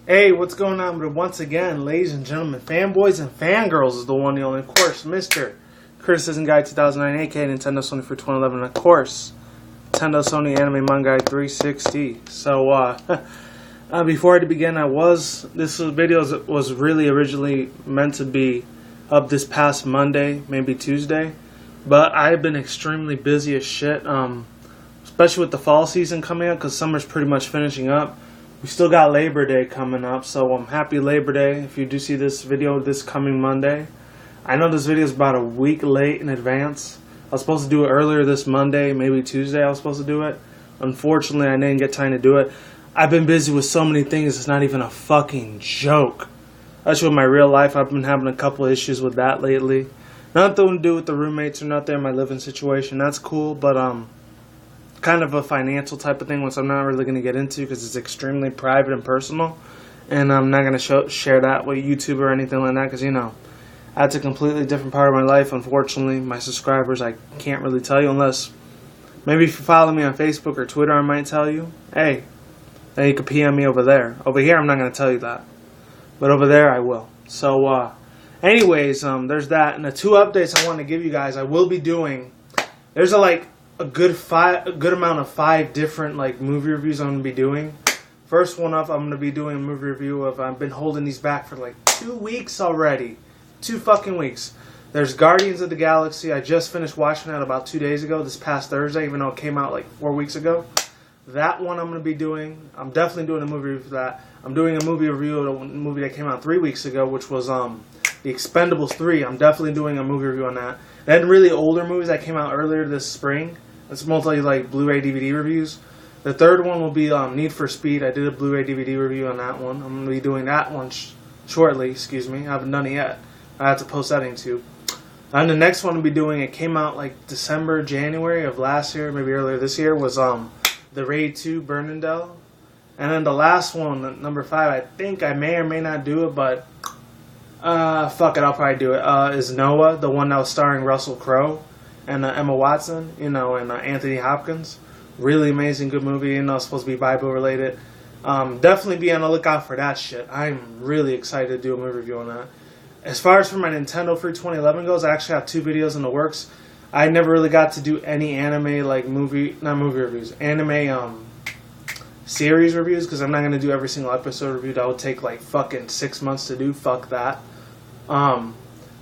Hey, what's going on? But once again, ladies and gentlemen, fanboys and fangirls is the one, the only, of course, Mr. Criticism Guy 2009, aka Nintendo Sony for 2011, and of course, Nintendo Sony Anime Manga 360. So, before I begin, this video was really originally meant to be up this past Monday, maybe Tuesday, but I've been extremely busy as shit, especially with the fall season coming up, because summer's pretty much finishing up. We still got Labor Day coming up, so happy Labor Day if you do see this video this coming Monday. I know this video is about a week late in advance. I was supposed to do it earlier this Monday, maybe Tuesday I was supposed to do it. Unfortunately, I didn't get time to do it. I've been busy with so many things, it's not even a fucking joke. Actually, with my real life, I've been having a couple issues with that lately. Nothing to do with the roommates or nothing, my living situation, that's cool, but kind of a financial type of thing, which I'm not really going to get into because it's extremely private and personal, and I'm not going to share that with YouTube or anything like that because, you know, that's a completely different part of my life. Unfortunately, my subscribers, I can't really tell you unless maybe if you follow me on Facebook or Twitter, I might tell you. Hey, then you can PM me over there. Over here, I'm not going to tell you that, but over there, I will. So, anyways, there's that, and the two updates I want to give you guys. I will be doing. There's a good amount of 5 different movie reviews I'm going to be doing. First one up, I'm going to be doing a movie review of, I've been holding these back for 2 weeks already. 2 fucking weeks. There's Guardians of the Galaxy. I just finished watching that about 2 days ago, this past Thursday, even though it came out 4 weeks ago. That one I'm going to be doing. I'm definitely doing a movie review for that. I'm doing a movie review of a movie that came out 3 weeks ago, which was The Expendables 3. I'm definitely doing a movie review on that. Then really older movies that came out earlier this spring. It's mostly Blu-ray DVD reviews. The third one will be Need for Speed. I did a Blu-ray DVD review on that one. I'm going to be doing that one shortly. Excuse me. I haven't done it yet. I have to post that on YouTube. And the next one I'll be doing, it came out December, January of last year, maybe earlier this year, was The Raid 2 Burnendell. And then the last one, number 5, I think I may or may not do it, but fuck it, I'll probably do it. Is Noah, the one that was starring Russell Crowe and Emma Watson, and Anthony Hopkins. Really amazing, good movie. It's supposed to be Bible related. Definitely be on the lookout for that shit. I'm really excited to do a movie review on that. As far as for my Nintendo for 2011 goes, I actually have 2 videos in the works. I never really got to do any anime anime series reviews, because I'm not going to do every single episode review. That would take fucking 6 months to do. Fuck that.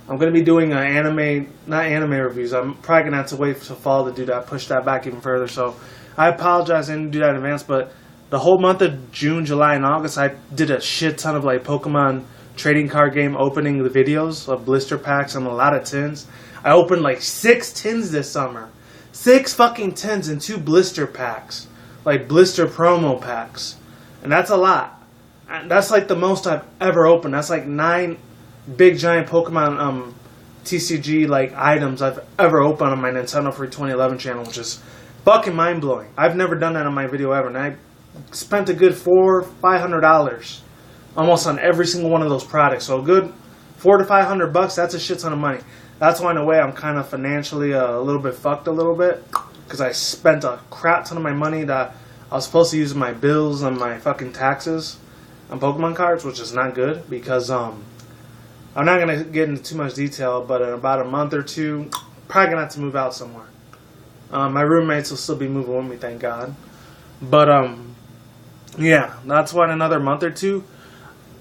I'm going to be doing not anime reviews. I'm probably going to have to wait for fall to do that, push that back even further. So I apologize I didn't do that in advance, but the whole month of June, July, and August, I did a shit ton of Pokemon trading card game opening the videos of blister packs and a lot of tins. I opened 6 tins this summer. 6 fucking tins and 2 blister packs. Blister promo packs. And that's a lot. And that's the most I've ever opened. That's 9 big giant Pokemon TCG items I've ever opened on my Nintendo for 2011 channel, which is fucking mind blowing. I've never done that on my video ever, and I spent a good $400-500 almost on every single one of those products. So a good $400 to $500. That's a shit ton of money. That's why in a way I'm kind of financially a little bit fucked a little bit, because I spent a crap ton of my money that I was supposed to use in my bills and my fucking taxes on Pokemon cards, which is not good because I'm not going to get into too much detail, but in about a month or 2, probably going to have to move out somewhere. My roommates will still be moving with me, thank God. But, yeah, that's why in another month or 2.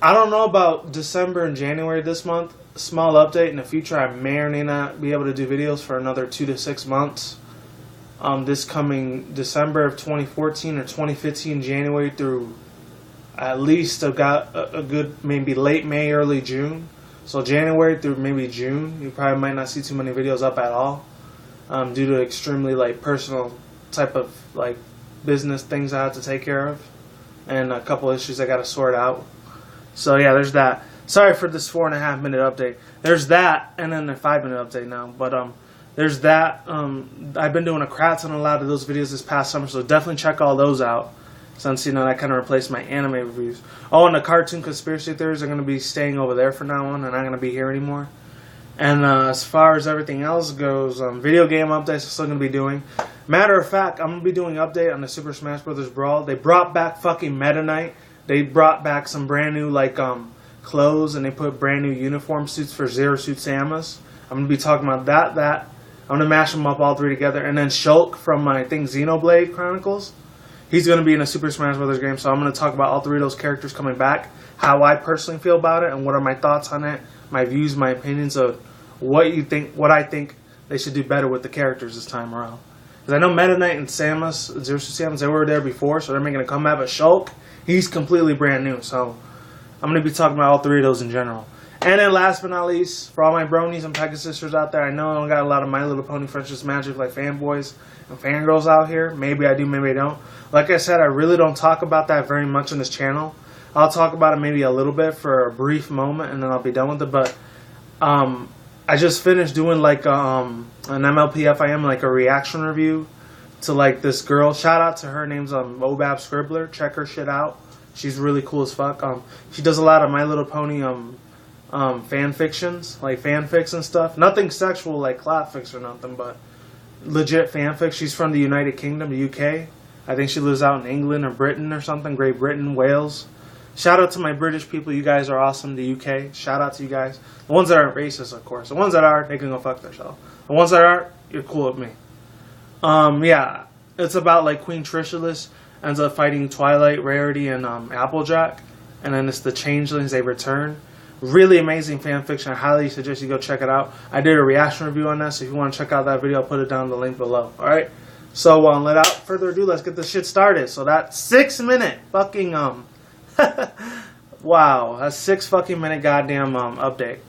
I don't know about December and January this month. Small update, in the future I may or may not be able to do videos for another 2 to 6 months. This coming December of 2014 or 2015, January through at least I've got a good maybe late May, early June. So January through maybe June, you probably might not see too many videos up at all, due to extremely personal type of business things I have to take care of, and a couple issues I got to sort out. So yeah, there's that. Sorry for this 4.5 minute update. There's that, and then a 5-minute update now. But there's that. I've been doing a crap ton of a lot of those videos this past summer, so definitely check all those out. Since, that kind of replaced my anime reviews. Oh, and the cartoon conspiracy theories are going to be staying over there for now on. They're not going to be here anymore. And as far as everything else goes, video game updates I'm still going to be doing. Matter of fact, I'm going to be doing an update on the Super Smash Bros. Brawl. They brought back fucking Meta Knight. They brought back some brand new like clothes, and they put brand new uniform suits for Zero Suit Samus. I'm gonna be talking about that. I'm gonna mash them up all three together, and then Shulk from I think Xenoblade Chronicles. He's gonna be in a Super Smash Bros. Game, so I'm gonna talk about all three of those characters coming back, how I personally feel about it, and what are my thoughts on it, my views, my opinions of what I think they should do better with the characters this time around. Because I know Meta Knight and Samus, Zero Suit Samus, they were there before, so they're making a comeback. But Shulk, he's completely brand new, so I'm going to be talking about all three of those in general. And then last but not least, for all my bronies and Pekka sisters out there, I know I don't got a lot of My Little Pony Friendship Magic like fanboys and fangirls out here. Maybe I do, maybe I don't. Like I said, I really don't talk about that very much on this channel. I'll talk about it maybe a little bit for a brief moment, and then I'll be done with it. But I just finished doing like an MLPFIM, like a reaction review to like this girl. Shout out to her, name's Obab Scribbler. Check her shit out. She's really cool as fuck. She does a lot of My Little Pony fan fictions, like fanfics and stuff. Nothing sexual like clapfics or nothing, but legit fanfics. She's from the United Kingdom, the UK. I think she lives out in England or Britain or something. Great Britain, Wales. Shout out to my British people. You guys are awesome. The UK. Shout out to you guys. The ones that aren't racist, of course. The ones that are, they can go fuck themselves. The ones that aren't, you're cool with me. Yeah. It's about like Queen Trishalis ends up fighting Twilight, Rarity, and Applejack. And then it's the Changelings, they return. Really amazing fan fiction. I highly suggest you go check it out. I did a reaction review on that, so if you want to check out that video, I'll put it down in the link below. Alright? So without further ado, let's get this shit started. So that 6-minute fucking wow, that's 6 fucking minute goddamn update.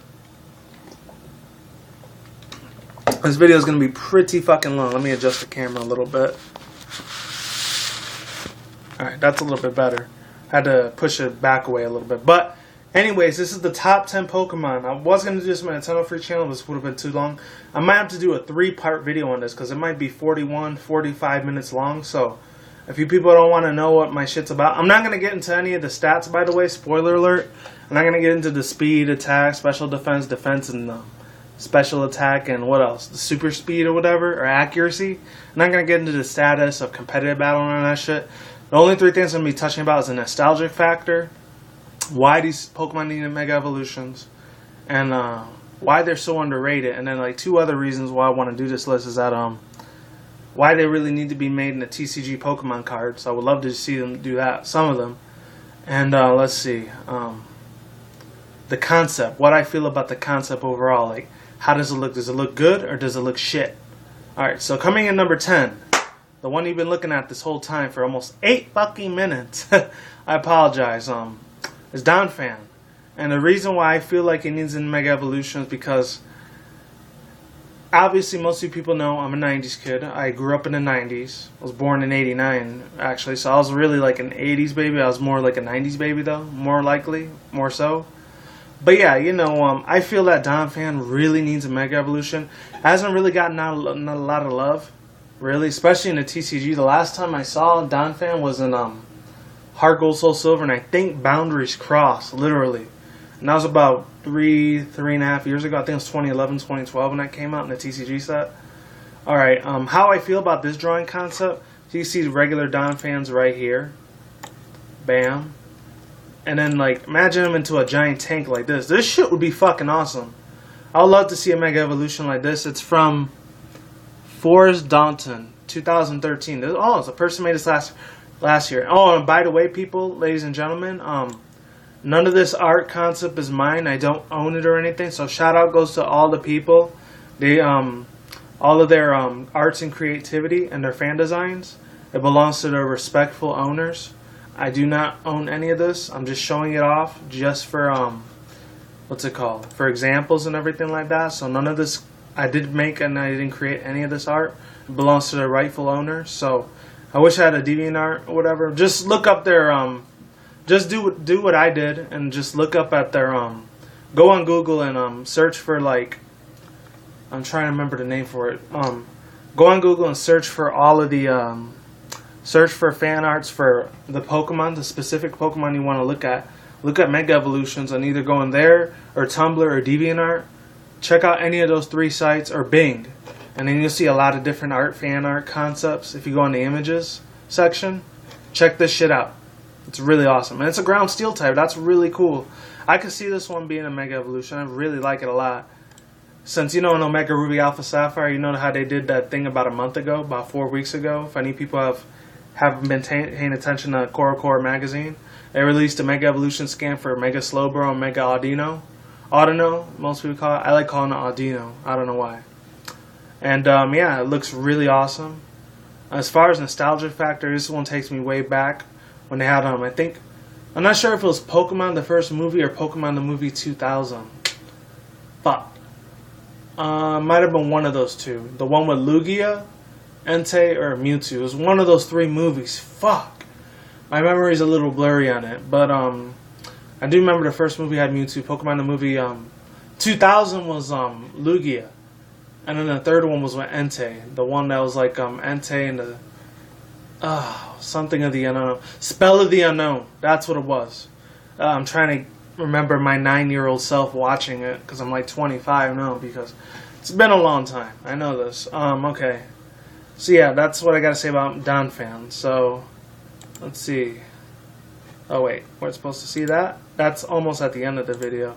This video is gonna be pretty fucking long. Let me adjust the camera a little bit. Alright, that's a little bit better. I had to push it back away a little bit. But anyways, this is the top 10 Pokemon. I was going to do this on my Nintendo Free channel, but this would have been too long. I might have to do a 3-part video on this because it might be 41, 45 minutes long. So if you people don't want to know what my shit's about, I'm not going to get into any of the stats, by the way. Spoiler alert. I'm not going to get into the speed, attack, special defense, and special attack, and what else? The super speed or whatever, or accuracy. I'm not going to get into the status of competitive battle and all that shit. The only 3 things I'm going to be touching about is the nostalgic factor, why these Pokemon need Mega Evolutions, and why they're so underrated. And then like 2 other reasons why I want to do this list is that why they really need to be made in the TCG Pokemon cards. I would love to see them do that, some of them. And let's see, the concept, what I feel about the concept overall. Like, how does it look? Does it look good or does it look shit? Alright, so coming in number 10, the one you've been looking at this whole time for almost 8 fucking minutes. I apologize. Is Donphan. And the reason why I feel like it needs a Mega Evolution is because obviously most of you people know I'm a 90s kid. I grew up in the 90s. I was born in 89 actually, so I was really like an 80s baby. I was more like a 90s baby though, more likely, more so. But yeah, you know, I feel that Donphan really needs a Mega Evolution. Hasn't really gotten not a lot of love, really, especially in the TCG. The last time I saw Donphan was in Heart Gold Soul Silver, and I think Boundaries Cross, literally. And that was about 3.5 years ago. I think it was 2011, 2012 when that came out in the TCG set. Alright, how I feel about this drawing concept. So you see the regular Donphans right here. Bam. And then, like, imagine them into a giant tank like this. This shit would be fucking awesome. I would love to see a Mega Evolution like this. It's from Forrest Daunton, 2013. Oh, it's a person made this last year. Oh, and by the way, people, ladies and gentlemen, none of this art concept is mine. I don't own it or anything. So shout out goes to all the people. They all of their arts and creativity and their fan designs. It belongs to their respectful owners. I do not own any of this. I'm just showing it off just for what's it called? For examples and everything like that. So none of this I did make and I didn't create any of this art. It belongs to their rightful owners. So I wish I had a DeviantArt or whatever. Just look up their just do what I did and just look up at their go on Google and search for, like, I'm trying to remember the name for it. Go on Google and search for all of the search for fan arts for the Pokemon, the specific Pokemon you want to look at. Look at Mega Evolutions and either go in there or Tumblr or DeviantArt. Check out any of those 3 sites or Bing. And then you'll see a lot of different fan art concepts. If you go on the images section, check this shit out. It's really awesome. And it's a ground steel type. That's really cool. I could see this one being a Mega Evolution. I really like it a lot. Since, you know, in Omega Ruby Alpha Sapphire, you know how they did that thing about a month ago, about 4 weeks ago. If any people haven't been paying attention to Core magazine, they released a Mega Evolution scan for Mega Slowbro and Mega Audino. Audino, most people call it. I like calling it Audino. I don't know why. And, yeah, it looks really awesome. As far as nostalgia factor, this one takes me way back when they had, I think, I'm not sure if it was Pokemon the first movie or Pokemon the movie 2000. Fuck. Might have been one of those two. The one with Lugia, Entei, or Mewtwo. It was one of those 3 movies. Fuck. My memory's a little blurry on it. But, I do remember the first movie had Mewtwo. Pokemon the movie, 2000 was, Lugia. And then the third one was with Entei. The one that was like, Entei and the... something of the unknown. Spell of the Unknown. That's what it was. I'm trying to remember my 9-year-old self watching it, because I'm like 25 now, because it's been a long time. I know this. Okay. So yeah, that's what I gotta say about Donphan. So, let's see. Oh wait, we're supposed to see that? That's almost at the end of the video.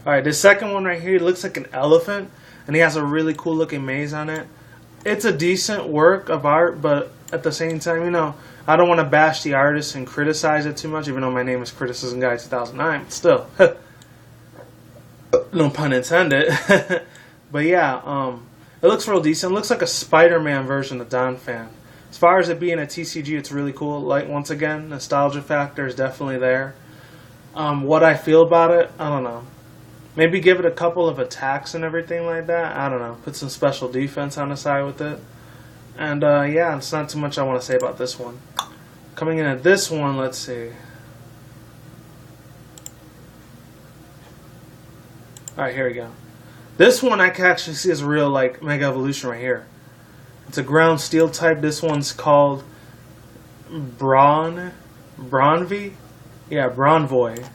Alright, the second one right here looks like an elephant, and he has a really cool looking maze on it. It's a decent work of art, but at the same time, you know, I don't want to bash the artist and criticize it too much, even though my name is Criticism Guy 2009, but still. No pun intended. But yeah, it looks real decent. It looks like a Spider-Man version of Donphan. As far as it being a TCG, it's really cool. Like, once again, nostalgia factor is definitely there. What I feel about it, I don't know. Maybe give it a couple of attacks and everything like that. I don't know. Put some special defense on the side with it. And, yeah, it's not too much I want to say about this one. Coming in at this one, let's see. Alright, here we go. This one I can actually see as a real, like, Mega Evolution right here. It's a ground steel type. This one's called Bronvoy? Yeah, Bronvoy.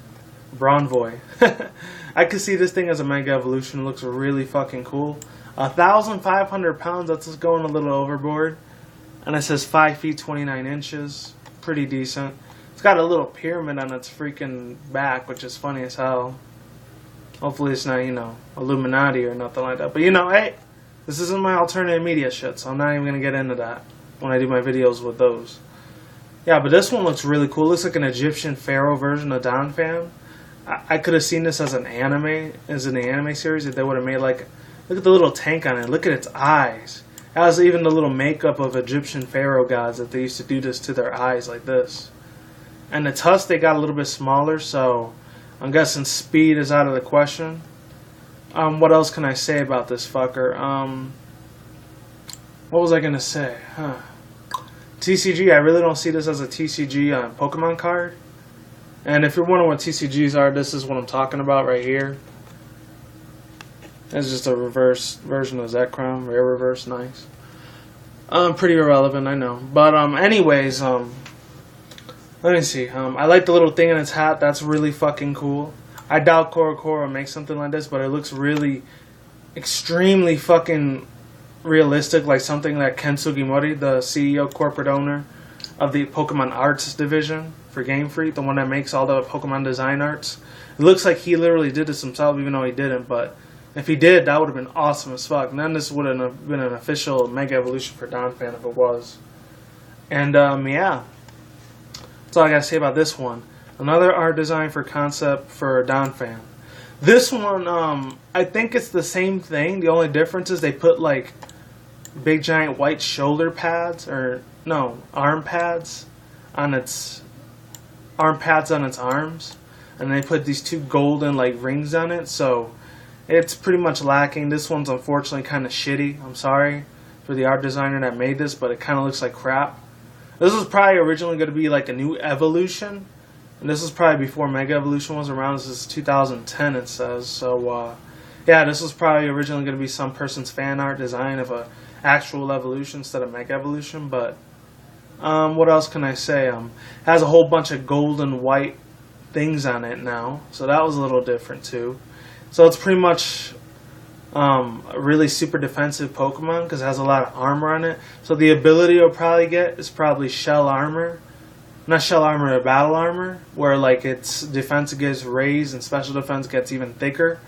I could see this thing as a Mega Evolution. It looks really fucking cool. 1,500 pounds. That's just going a little overboard. And it says 5 feet 29 inches. Pretty decent. It's got a little pyramid on its freaking back, which is funny as hell. Hopefully it's not, you know, Illuminati or nothing like that. But, you know, hey, this isn't my alternative media shit, so I'm not even going to get into that when I do my videos with those. Yeah, but this one looks really cool. It looks like an Egyptian pharaoh version of Donphan. I could have seen this as an anime, as in the anime series, if they would have made, like, look at the little tank on it. Look at its eyes. It has even the little makeup of Egyptian pharaoh gods that they used to do this to their eyes like this. And the tusk, they got a little bit smaller, so I'm guessing speed is out of the question. What else can I say about this fucker? What was I going to say? TCG, I really don't see this as a TCG Pokemon card. And if you're wondering what TCGs are, this is what I'm talking about right here. It's just a reverse version of Zekrom. Rare reverse, nice. Pretty irrelevant, I know. But anyways, let me see. I like the little thing in its hat. That's really fucking cool. I doubt Korokoro will make something like this, but it looks really extremely fucking realistic, like something that Ken Sugimori, the CEO, corporate owner of the Pokemon Arts division for Game Freak, the one that makes all the Pokemon design arts. It looks like he literally did this himself, even though he didn't, but if he did, that would have been awesome as fuck. And then this would have been an official Mega Evolution for Donphan if it was. And, yeah. That's all I gotta say about this one. Another art design for concept for Donphan. This one, I think it's the same thing. The only difference is they put, like, big giant white shoulder pads, or, no, arm pads on its arms. And they put these 2 golden, like, rings on it, so it's pretty much lacking. This one's unfortunately kind of shitty. I'm sorry for the art designer that made this, but it kind of looks like crap. This was probably originally going to be like a new evolution, and this is probably before Mega Evolution was around. This is 2010, it says. So, yeah, this was probably originally going to be some person's fan art design of a actual evolution instead of Mega Evolution. But what else can I say? It has a whole bunch of gold and white things on it now, so that was a little different too. So it's pretty much a really super defensive Pokemon because it has a lot of armor on it. So the ability you'll probably get is probably Shell Armor. not shell armor, or battle armor, where like its defense gets raised and special defense gets even thicker.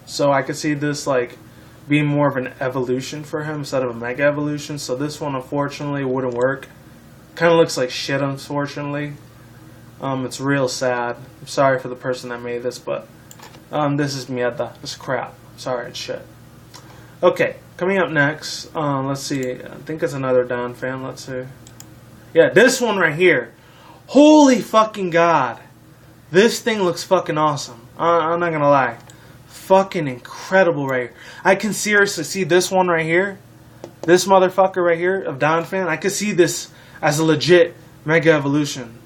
So I could see this like being more of an evolution for him instead of a mega evolution. So this one unfortunately wouldn't work. Kind of looks like shit, unfortunately. It's real sad. I'm sorry for the person that made this, but this is mierda. It's crap. Sorry, it's shit. Okay, coming up next, let's see. I think it's another Don fan. Let's see. Yeah, this one right here. Holy fucking god. This thing looks fucking awesome. I'm not gonna lie. Fucking incredible right here. I can seriously see this one right here. This motherfucker right here of Don fan. I could see this as a legit mega evolution.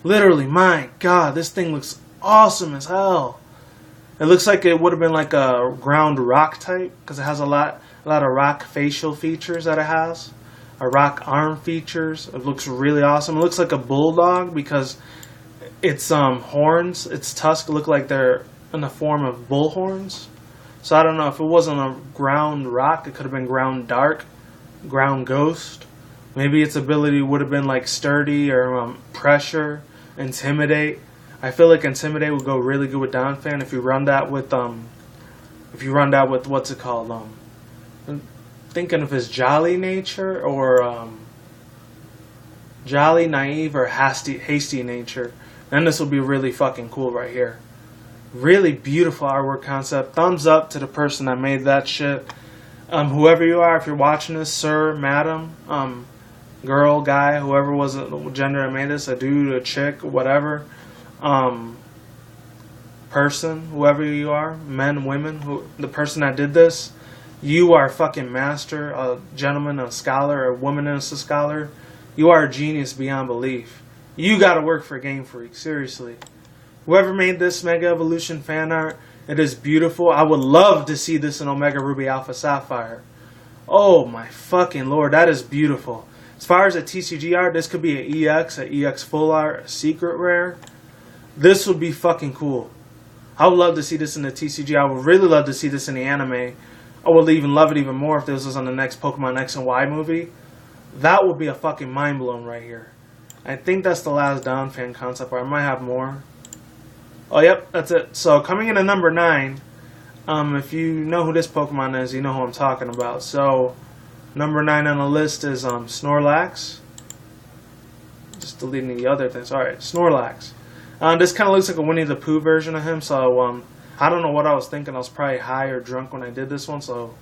Literally, my god, this thing looks awesome as hell. It looks like it would have been like a ground rock type because it has a lot of rock facial features that it has. A rock arm features. It looks really awesome. It looks like a bulldog because its horns, its tusks look like they're in the form of bull horns. So I don't know if it wasn't a ground rock, it could have been ground dark, ground ghost. Maybe its ability would have been like sturdy or pressure, intimidate. I feel like intimidate would go really good with Don fan if you run that with what's it called? I'm thinking of his jolly nature or jolly, naive, or hasty nature. Then this will be really fucking cool right here. Really beautiful artwork concept. Thumbs up to the person that made that shit. Whoever you are, if you're watching this, sir, madam, girl, guy, whoever was the gender that made this, a dude, a chick, whatever, person, whoever you are, men, women, the person that did this, you are a fucking master, a gentleman, a scholar, a woman and a scholar. You are a genius beyond belief. You gotta work for Game Freak, seriously. Whoever made this Mega Evolution fan art, it is beautiful. I would love to see this in Omega Ruby Alpha Sapphire. Oh my fucking lord, that is beautiful. As far as a TCG art, this could be an EX full art, a secret rare. This would be fucking cool. I would love to see this in the TCG. I would really love to see this in the anime. I would even love it even more if this was on the next Pokemon X and Y movie. That would be a fucking mind blown right here. I think that's the last Don fan concept art. I might have more. Oh, yep, that's it. So coming in at number 9, if you know who this Pokemon is, you know who I'm talking about. So number 9 on the list is Snorlax. Just deleting the other things. Alright, Snorlax. This kind of looks like a Winnie the Pooh version of him, so I don't know what I was thinking. I was probably high or drunk when I did this one, so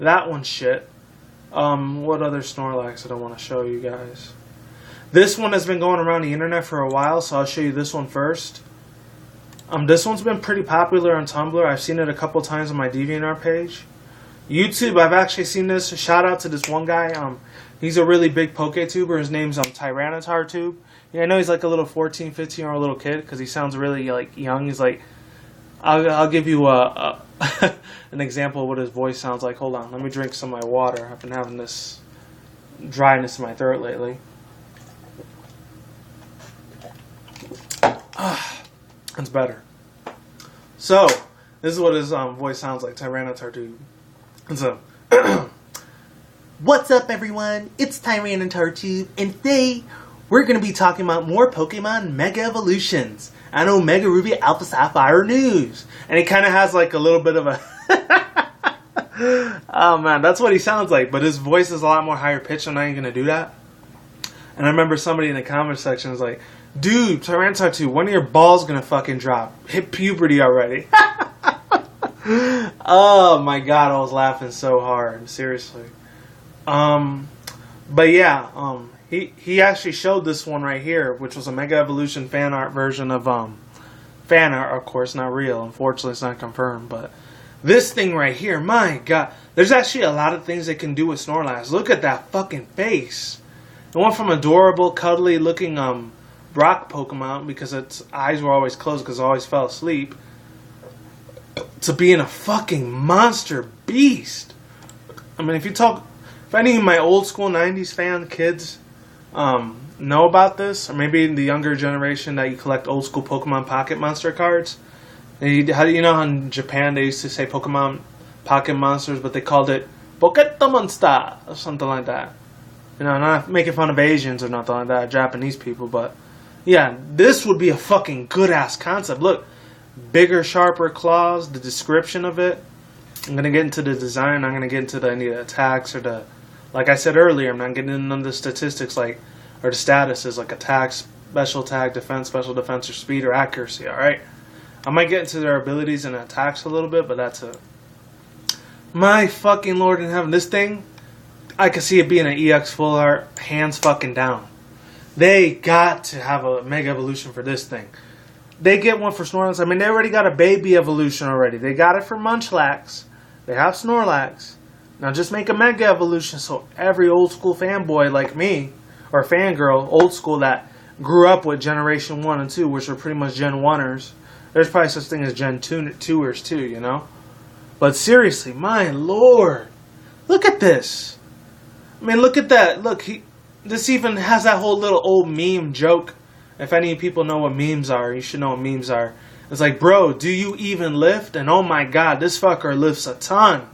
that one's shit. What other Snorlax did I want to show you guys? This one has been going around the internet for a while, so I'll show you this one first. This one's been pretty popular on Tumblr. I've seen it a couple times on my DeviantArt page. YouTube, I've actually seen this. Shout out to this one guy. He's a really big PokeTuber. His name's TyranitarTube. Yeah, I know he's like a little 14, 15-year-old little kid because he sounds really like young. He's like, I'll give you an example of what his voice sounds like. Hold on, let me drink some of my water. I've been having this dryness in my throat lately. It's better. So, this is what his voice sounds like, TyranitarTube. So, what's up, everyone? It's TyranitarTube, and today we're going to be talking about more Pokemon Mega Evolutions on Omega Ruby Alpha Sapphire news. And he kind of has like a little bit of a... Oh man, that's what he sounds like, but his voice is a lot more higher pitched. I'm not even going to do that. And I remember somebody in the comment section was like, dude, TyranitarTube, when are your balls going to fucking drop? Hit puberty already. Oh my god, I was laughing so hard. Seriously. But yeah, he actually showed this one right here, which was a Mega Evolution fan art version of fan art, of course, not real. Unfortunately, it's not confirmed. But this thing right here, my god, there's actually a lot of things they can do with Snorlax. Look at that fucking face. It went from adorable, cuddly looking rock Pokemon because its eyes were always closed because it always fell asleep, to being a fucking monster beast. I mean, if any of my old school 90s fan kids know about this, or maybe the younger generation that you collect old school Pokemon Pocket Monster cards, how do you know how in Japan they used to say Pokemon Pocket Monsters, but they called it Pocket Monster or something like that? You know, not making fun of Asians or nothing like that, Japanese people, but Yeah, this would be a fucking good ass concept. Look, bigger, sharper claws. The description of it. I'm gonna get into the design. I'm gonna get into any of the attacks or the, like I said earlier, I'm not getting into none of the statistics like or the statuses like attack, special attack, defense, special defense, or speed or accuracy. All right, I might get into their abilities and attacks a little bit, but that's it. My fucking lord in heaven, this thing, I could see it being an EX full art, hands fucking down. They got to have a Mega Evolution for this thing. They get one for Snorlax. I mean, they already got a baby evolution already. They got it for Munchlax. They have Snorlax. Now just make a Mega Evolution so every old school fanboy like me, or fangirl, old school that grew up with Generation 1 and 2, which are pretty much Gen 1ers. There's probably such thing as Gen 2ers too, you know? But seriously, my lord. Look at this. I mean, look at that. Look, this even has that whole little old meme joke. If any people know what memes are, you should know what memes are. It's like, bro, do you even lift? And oh my god, this fucker lifts a ton.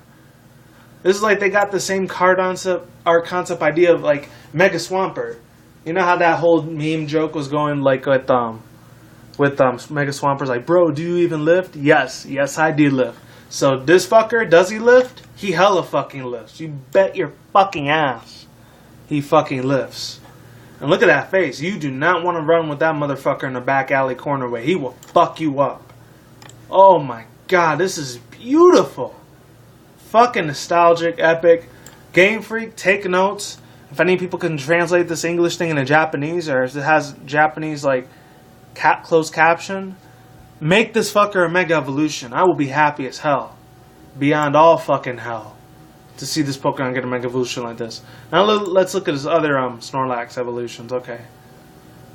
This is like they got the same art concept idea of like Mega Swampert. You know how that whole meme joke was going like with Mega Swampert's like, bro, do you even lift? Yes, I do lift. So this fucker, does he lift? He hella fucking lifts. You bet your fucking ass he fucking lifts. And look at that face. You do not want to run with that motherfucker in the back alley corner way. He will fuck you up. Oh my god, this is beautiful. Fucking nostalgic, epic. Game Freak, take notes. If any people can translate this English thing into Japanese, or if it has Japanese like closed caption, make this fucker a Mega Evolution. I will be happy as hell. Beyond all fucking hell. To see this Pokemon get a Mega Evolution like this. Now let's look at his other Snorlax evolutions. Okay.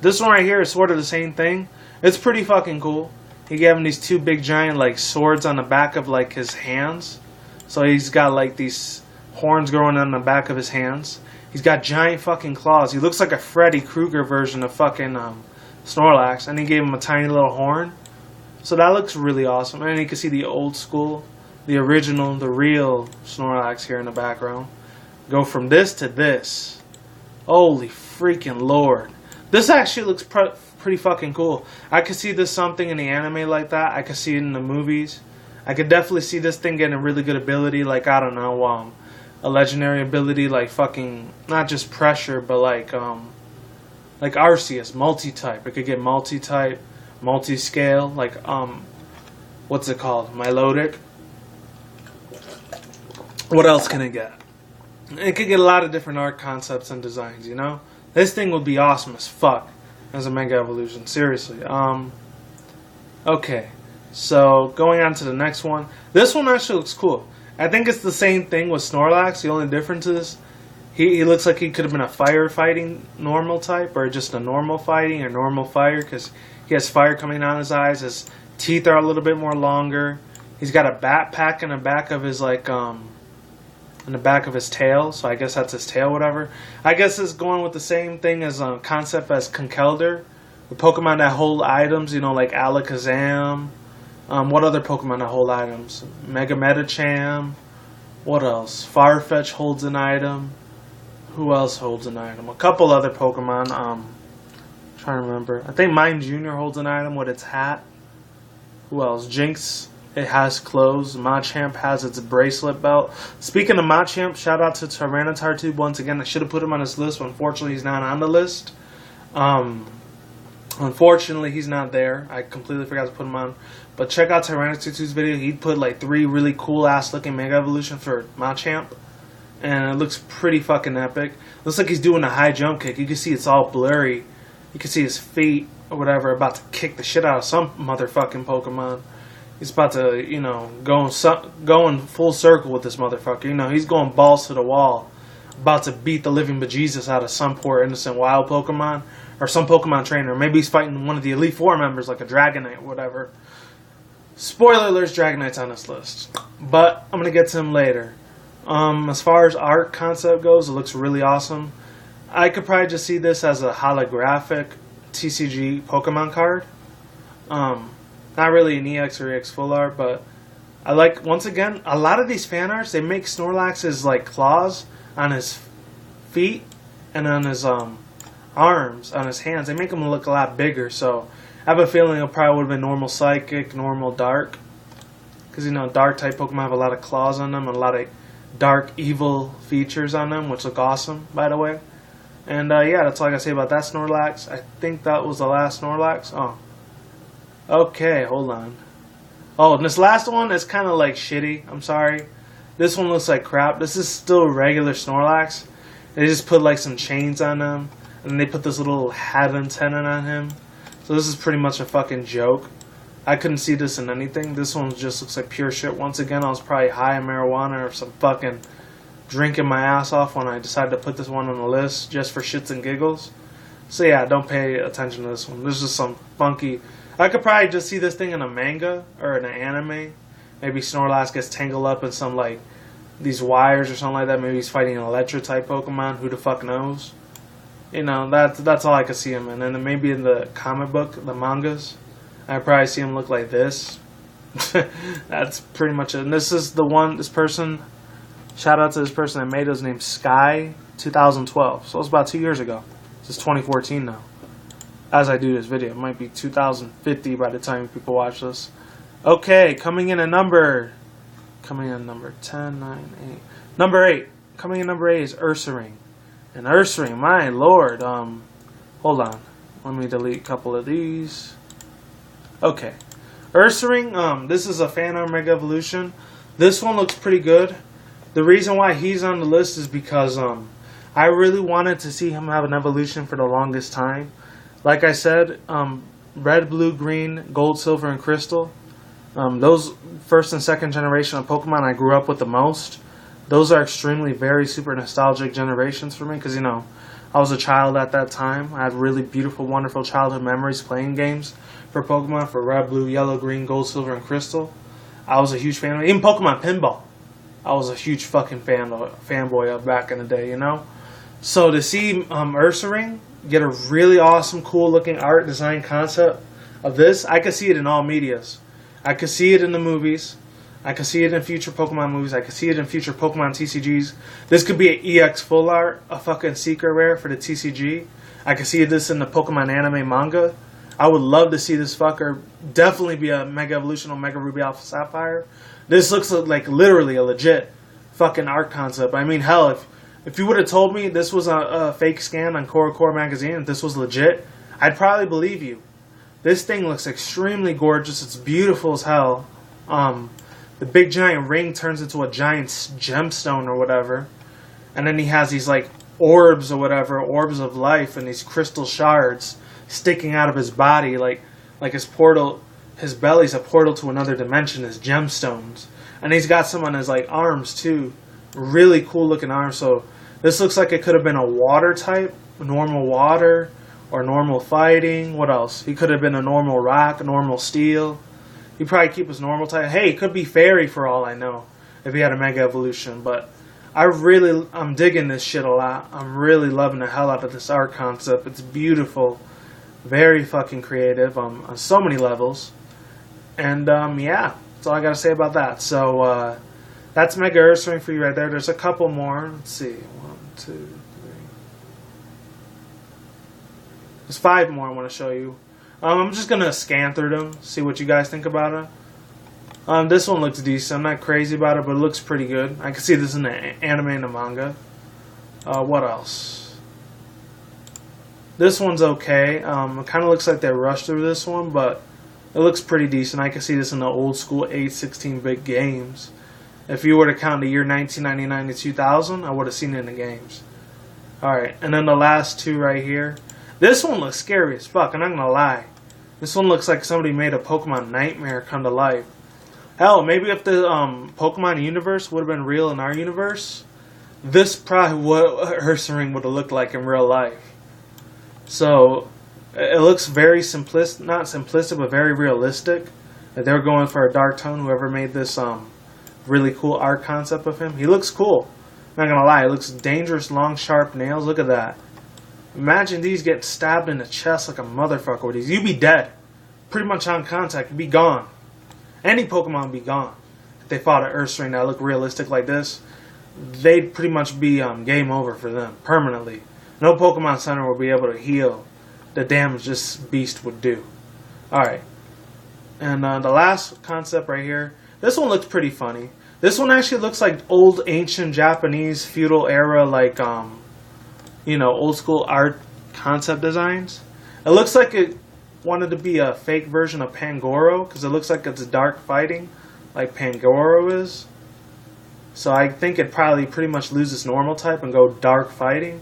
This one right here is sort of the same thing. It's pretty fucking cool. He gave him these two big giant like swords on the back of like his hands. So he's got like these horns growing on the back of his hands. He's got giant fucking claws. He looks like a Freddy Krueger version of fucking Snorlax. And he gave him a tiny little horn. So that looks really awesome. And you can see the old school, the original, the real Snorlax here in the background. Go from this to this. Holy freaking lord. This actually looks pretty fucking cool. I could see this something in the anime like that. I could see it in the movies. I could definitely see this thing getting a really good ability. Like, I don't know, a legendary ability like fucking, not just pressure, but like Arceus, multi-type. It could get multi-type, multi-scale, like, what's it called? Milotic. What else can it get? It could get a lot of different art concepts and designs, you know? This thing would be awesome as fuck as a Mega Evolution, seriously. Okay, so going on to the next one. This one actually looks cool. I think it's the same thing with Snorlax. The only difference is he looks like he could have been a firefighting normal type, or just a normal fighting or normal fire, because he has fire coming out of his eyes. His teeth are a little bit more longer. He's got a backpack in the back of his in the back of his tail, so I guess that's his tail, whatever. I guess it's going with the same thing as concept as Conkeldurr, the Pokemon that hold items, you know, like Alakazam. What other Pokemon that hold items? Mega Metacham. What else? Farfetch holds an item. Who else holds an item? A couple other Pokemon. Trying to remember. I think Mime Jr. holds an item with its hat. Who else? Jinx. It has clothes. Machamp has its bracelet belt. Speaking of Machamp, shout out to Tyranitar once again. I should have put him on this list, but unfortunately he's not on the list. Unfortunately he's not there. I completely forgot to put him on. But check out Tyranitar's video. He put like 3 really cool ass looking Mega Evolution for Machamp. And it looks pretty fucking epic. Looks like he's doing a high jump kick. You can see it's all blurry. You can see his feet or whatever about to kick the shit out of some motherfucking Pokemon. He's about to, you know, going full circle with this motherfucker. You know, he's going balls to the wall. About to beat the living bejesus out of some poor innocent wild Pokemon. Or some Pokemon trainer. Maybe he's fighting one of the Elite Four members like a Dragonite or whatever. Spoiler alert, Dragonite's on this list. But I'm going to get to him later. As far as art concept goes, it looks really awesome. I could probably just see this as a holographic TCG Pokemon card. Not really an EX or EX full art, but I like, once again, a lot of these fan arts, they make Snorlax's like claws on his feet and on arms on his hands, they make him look a lot bigger. So I have a feeling it probably would have been normal psychic, normal dark. Because, you know, dark type Pokemon have a lot of claws on them and a lot of dark evil features on them, which look awesome, by the way. And yeah, that's all I gotta say about that Snorlax. I think that was the last Snorlax. Oh. Okay, hold on. Oh, and this last one is kind of like shitty. I'm sorry. This one looks like crap. This is still regular Snorlax. They just put like some chains on him. And they put this little head antenna on him. So this is pretty much a fucking joke. I couldn't see this in anything. This one just looks like pure shit. Once again, I was probably high on marijuana or some fucking drinking my ass off when I decided to put this one on the list just for shits and giggles. So yeah, don't pay attention to this one. This is some funky... I could probably just see this thing in a manga or in an anime. Maybe Snorlax gets tangled up in some like these wires or something like that. Maybe he's fighting an Electro type Pokemon. Who the fuck knows? You know, that's all I could see him in. And then maybe in the comic book, the mangas, I probably see him look like this. That's pretty much it. And this is the one, this person, shout out to this person that made it. His name's Sky 2012. So it was about 2 years ago. This is 2014 now. As I do this video, it might be 2050 by the time people watch this. Okay, coming in at number 10, 9, 8. Number 8. Coming in number 8 is Ursaring. And Ursaring, my lord, hold on. Let me delete a couple of these. Okay. Ursaring, this is a fan art Mega Evolution. This one looks pretty good. The reason why he's on the list is because I really wanted to see him have an evolution for the longest time. Like I said, red, blue, green, gold, silver, and crystal. Those first and second generation of Pokemon I grew up with the most. Those are extremely very super nostalgic generations for me because, you know, I was a child at that time. I had really beautiful, wonderful childhood memories playing games for Pokemon for red, blue, yellow, green, gold, silver, and crystal. I was a huge fan of it. Even Pokemon Pinball. I was a huge fucking fanboy of back in the day, you know? So to see Ursaring get a really awesome, cool looking art design concept of this, I could see it in all medias. I could see it in the movies. I could see it in future Pokemon movies. I could see it in future Pokemon TCGs. This could be an EX full art, a fucking secret rare for the TCG. I could see this in the Pokemon anime manga. I would love to see this fucker definitely be a Mega Evolution on Mega Ruby Alpha Sapphire. This looks like literally a legit fucking art concept. I mean, hell, if you would have told me this was a fake scan on Core magazine, if this was legit, I'd probably believe you. This thing looks extremely gorgeous. It's beautiful as hell. The big giant ring turns into a giant gemstone or whatever. And then he has these like orbs or whatever, orbs of life, and these crystal shards sticking out of his body like his portal. His belly's a portal to another dimension, his gemstones. And he's got some on his like arms too. Really cool looking arms. So this looks like it could have been a water type, normal water, or normal fighting. What else? He could have been a normal rock, a normal steel. He'd probably keep his normal type. Hey, he could be fairy for all I know if he had a Mega Evolution. But I'm digging this shit a lot. I'm really loving the hell out of this art concept. It's beautiful. Very fucking creative on so many levels. And yeah, that's all I gotta say about that. So that's Mega Ursaring for you right there. There's a couple more. Let's see. 1, 2, 3. There's 5 more I want to show you. I'm just gonna scan through them, see what you guys think about it. This one looks decent. I'm not crazy about it, but it looks pretty good. I can see this in the anime and the manga. What else? This one's okay. It kind of looks like they rushed through this one, but it looks pretty decent. I can see this in the old school 8-16-bit games. If you were to count the year 1999 to 2000, I would have seen it in the games. Alright, and then the last 2 right here. This one looks scary as fuck, I'm not gonna lie. This one looks like somebody made a Pokemon nightmare come to life. Hell, maybe if the Pokemon universe would have been real in our universe, this probably what Ursaring would have looked like in real life. So, it looks very simplistic, not simplistic, but very realistic. They were going for a dark tone, whoever made this really cool art concept of him. He looks cool. I'm not gonna lie, he looks dangerous, long, sharp nails. Look at that. Imagine these get stabbed in the chest like a motherfucker with these. You'd be dead. Pretty much on contact. You'd be gone. Any Pokemon would be gone. If they fought an Ursaring that looked realistic like this, they'd pretty much be game over for them. Permanently. No Pokemon Center will be able to heal the damage this beast would do. Alright. And the last concept right here. This one looks pretty funny. This one actually looks like old ancient Japanese feudal era, like, old school art concept designs. It looks like it wanted to be a fake version of Pangoro, because it looks like it's dark fighting, like Pangoro is. So I think it'd probably pretty much lose its normal type and go dark fighting.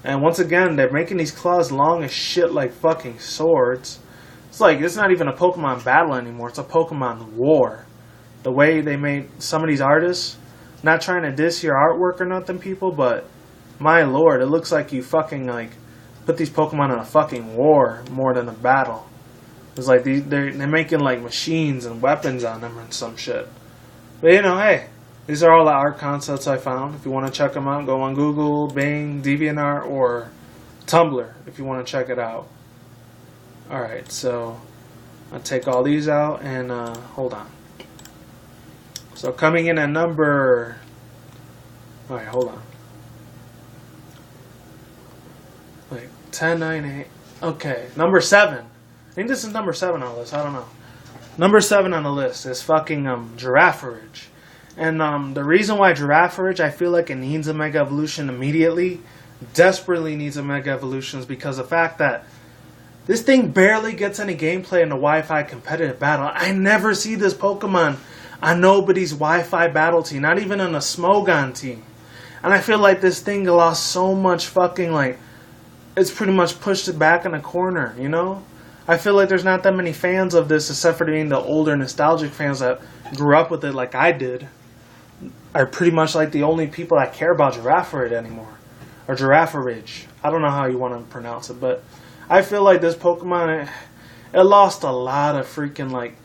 And once again, they're making these claws long as shit like fucking swords. It's like, it's not even a Pokemon battle anymore, it's a Pokemon war. The way they made some of these artists, not trying to diss your artwork or nothing, people, but my lord, it looks like you fucking, like, put these Pokemon in a fucking war more than a battle. It's like they're making like machines and weapons on them and some shit. But hey, these are all the art concepts I found. If you want to check them out, go on Google, Bing, DeviantArt, or Tumblr if you want to check it out. Alright, so I'll take all these out and hold on. So coming in at number... Alright, hold on. Like 10, 9, 8. Okay, number 7. I think this is number 7 on the list. I don't know. Number 7 on the list is fucking Girafarig. And the reason why Girafarig, I feel like it needs a Mega Evolution immediately, desperately needs a Mega Evolution, is because of the fact that this thing barely gets any gameplay in the Wi-Fi competitive battle. I never see this Pokemon on nobody's Wi-Fi battle team, not even on a Smogon team. And I feel like this thing lost so much fucking, like, it's pretty much pushed it back in a corner, you know? I feel like there's not that many fans of this, except for being the older nostalgic fans that grew up with it like I did, are pretty much like the only people that care about Girafarig anymore. Or Girafarig. I don't know how you want to pronounce it, but I feel like this Pokemon, it lost a lot of freaking, like,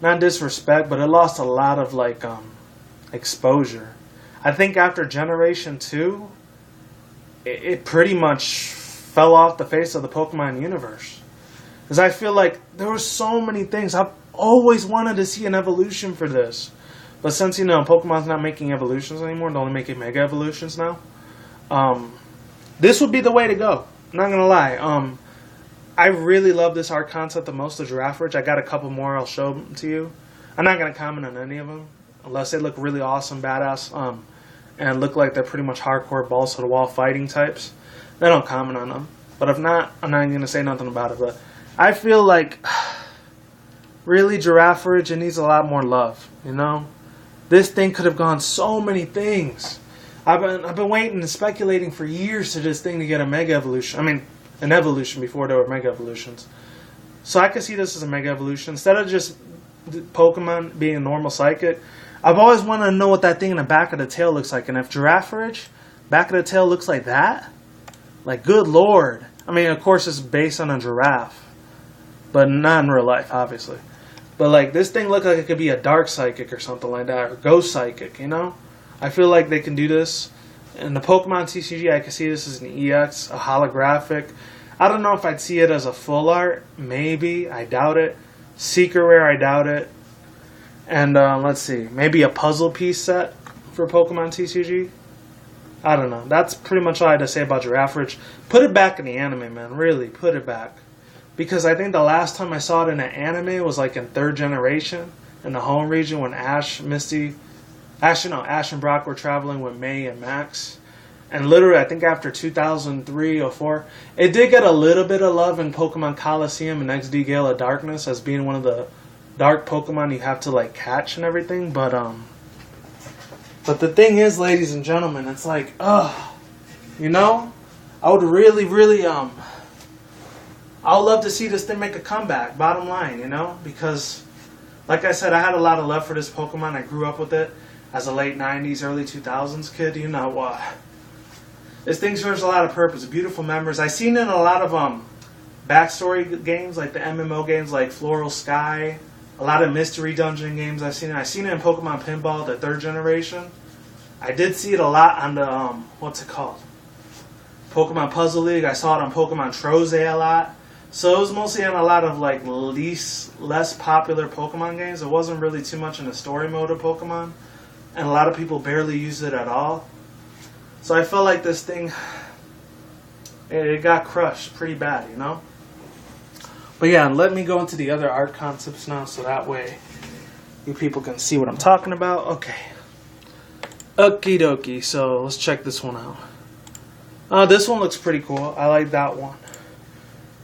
not disrespect, but it lost a lot of, like, exposure. I think after Generation 2, it pretty much fell off the face of the Pokemon universe. Because I feel like there were so many things. I've always wanted to see an evolution for this. But since, Pokemon's not making evolutions anymore, they're only making Mega Evolutions now, this would be the way to go. I'm not going to lie. I really love this art concept the most of Girafarig. I got a couple more I'll show them to you. I'm not going to comment on any of them, unless they look really awesome, badass, and look like they're pretty much hardcore balls to the wall fighting types. Then I'll comment on them. But if not, I'm not even going to say nothing about it. But I feel like, really, Girafarig, it needs a lot more love, This thing could have gone so many things. I've been waiting and speculating for years for this thing to get a Mega Evolution. I mean, an evolution before there were Mega Evolutions. So I could see this as a Mega Evolution. Instead of just Pokemon being a normal Psychic, I've always wanted to know what that thing in the back of the tail looks like. And if Girafarig, back of the tail looks like that, like, good lord. I mean, of course it's based on a giraffe, but not in real life, obviously. But, like, this thing looked like it could be a Dark Psychic or something like that, or Ghost Psychic, I feel like they can do this. In the Pokemon TCG, I could see this as an EX, a holographic. I don't know if I'd see it as a full art. Maybe. I doubt it. Secret Rare, I doubt it. And, let's see. Maybe a puzzle piece set for Pokemon TCG. I don't know. That's pretty much all I had to say about Girafarig. Put it back in the anime, man. Really, put it back. Because I think the last time I saw it in an anime was like in 3rd generation, in the home region, when Ash and Brock were traveling with May and Max. And literally, I think after 2003 or 4, it did get a little bit of love in Pokemon Coliseum and XD Gale of Darkness as being one of the dark Pokemon you have to, like, catch and everything. But the thing is, ladies and gentlemen, it's like, I would really, really, I would love to see this thing make a comeback, bottom line, because, like I said, I had a lot of love for this Pokemon. I grew up with it as a late 90s, early 2000s kid, This thing serves a lot of purpose, beautiful memories. I've seen it in a lot of backstory games, like the MMO games like Floral Sky, a lot of mystery dungeon games I've seen it in Pokemon Pinball, the 3rd generation. I did see it a lot on the, what's it called? Pokemon Puzzle League. I saw it on Pokemon Troze a lot. So it was mostly on a lot of, like, less popular Pokemon games. It wasn't really too much in the story mode of Pokemon. And a lot of people barely use it at all. So I felt like this thing, It got crushed pretty bad, you know? But yeah, let me go into the other art concepts now so that way you people can see what I'm talking about. Okay. Okie dokie, so let's check this one out. This one looks pretty cool. I like that one.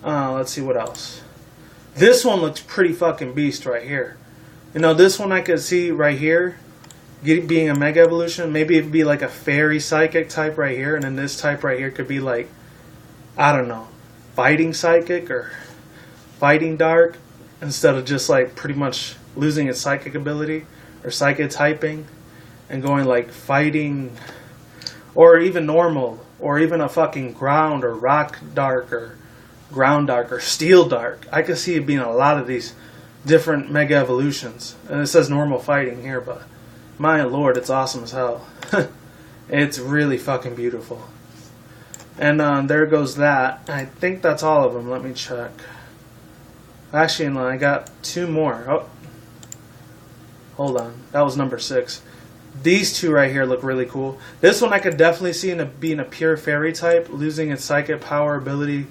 Let's see what else. This one looks pretty fucking beast right here. You know, this one I could see right here being a Mega Evolution. Maybe it'd be like a fairy psychic type right here, and then this type right here could be like, I don't know, fighting psychic or fighting dark, instead of just like pretty much losing its psychic ability or psychic typing and going like fighting, or even normal, or even a fucking ground or rock dark or ground dark or steel dark. I could see it being a lot of these different Mega Evolutions. And it says normal fighting here, but my lord, it's awesome as hell. It's really fucking beautiful. And there goes that. I think that's all of them. Let me check. Actually, no, I got two more. Oh, hold on. That was number 6. These two right here look really cool. This one I could definitely see being a pure fairy type, losing its psychic power ability,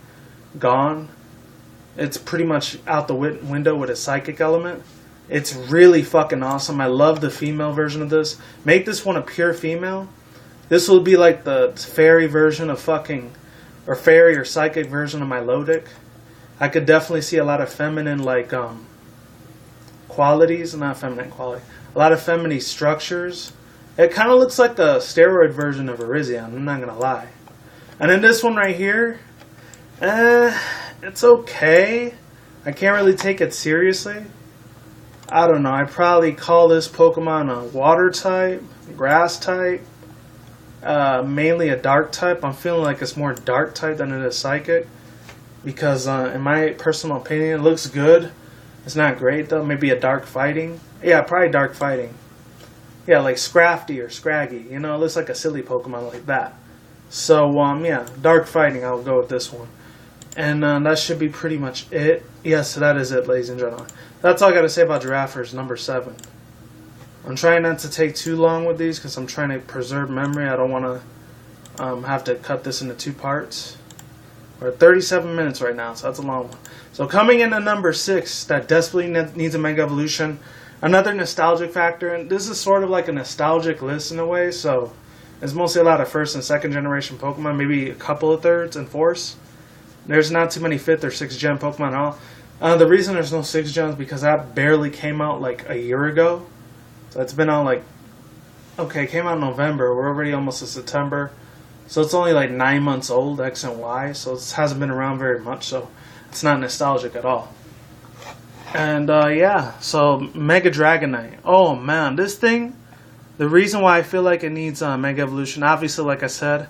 gone. It's pretty much out the window with a psychic element. It's really fucking awesome. I love the female version of this. Make this one a pure female. This will be like the fairy version of fucking, or fairy or psychic version of my Lodic. I could definitely see a lot of feminine like qualities, not feminine quality, a lot of feminine structures. It kind of looks like the steroid version of Arizion, I'm not gonna lie. And then this one right here, it's okay. I can't really take it seriously. I don't know, I'd probably call this Pokemon a water type, grass type, mainly a dark type. I'm feeling like it's more dark type than it is psychic, because in my personal opinion, it looks good. It's not great though. Maybe a dark fighting. Yeah, probably dark fighting. Yeah, like Scrafty or Scraggy. You know, it looks like a silly Pokemon like that. So, yeah, dark fighting, I'll go with this one. And that should be pretty much it. Yes, that is it, ladies and gentlemen. That's all I got to say about Giraffers, number 7. I'm trying not to take too long with these because I'm trying to preserve memory. I don't want to have to cut this into 2 parts. We're at 37 minutes right now, so that's a long one. So coming in at number 6, that desperately needs a Mega Evolution. Another nostalgic factor, and this is sort of like a nostalgic list in a way, so it's mostly a lot of 1st and 2nd generation Pokemon, maybe a couple of 3rds and 4ths. There's not too many 5th or 6th gen Pokemon at all. The reason there's no 6th gens is because that barely came out like a year ago. So it's been on like, okay, it came out in November, we're already almost in September. So it's only like 9 months old, X and Y, so it hasn't been around very much, so it's not nostalgic at all. And yeah, so Mega Dragonite. Oh man, this thing, the reason why I feel like it needs a Mega Evolution, obviously like I said,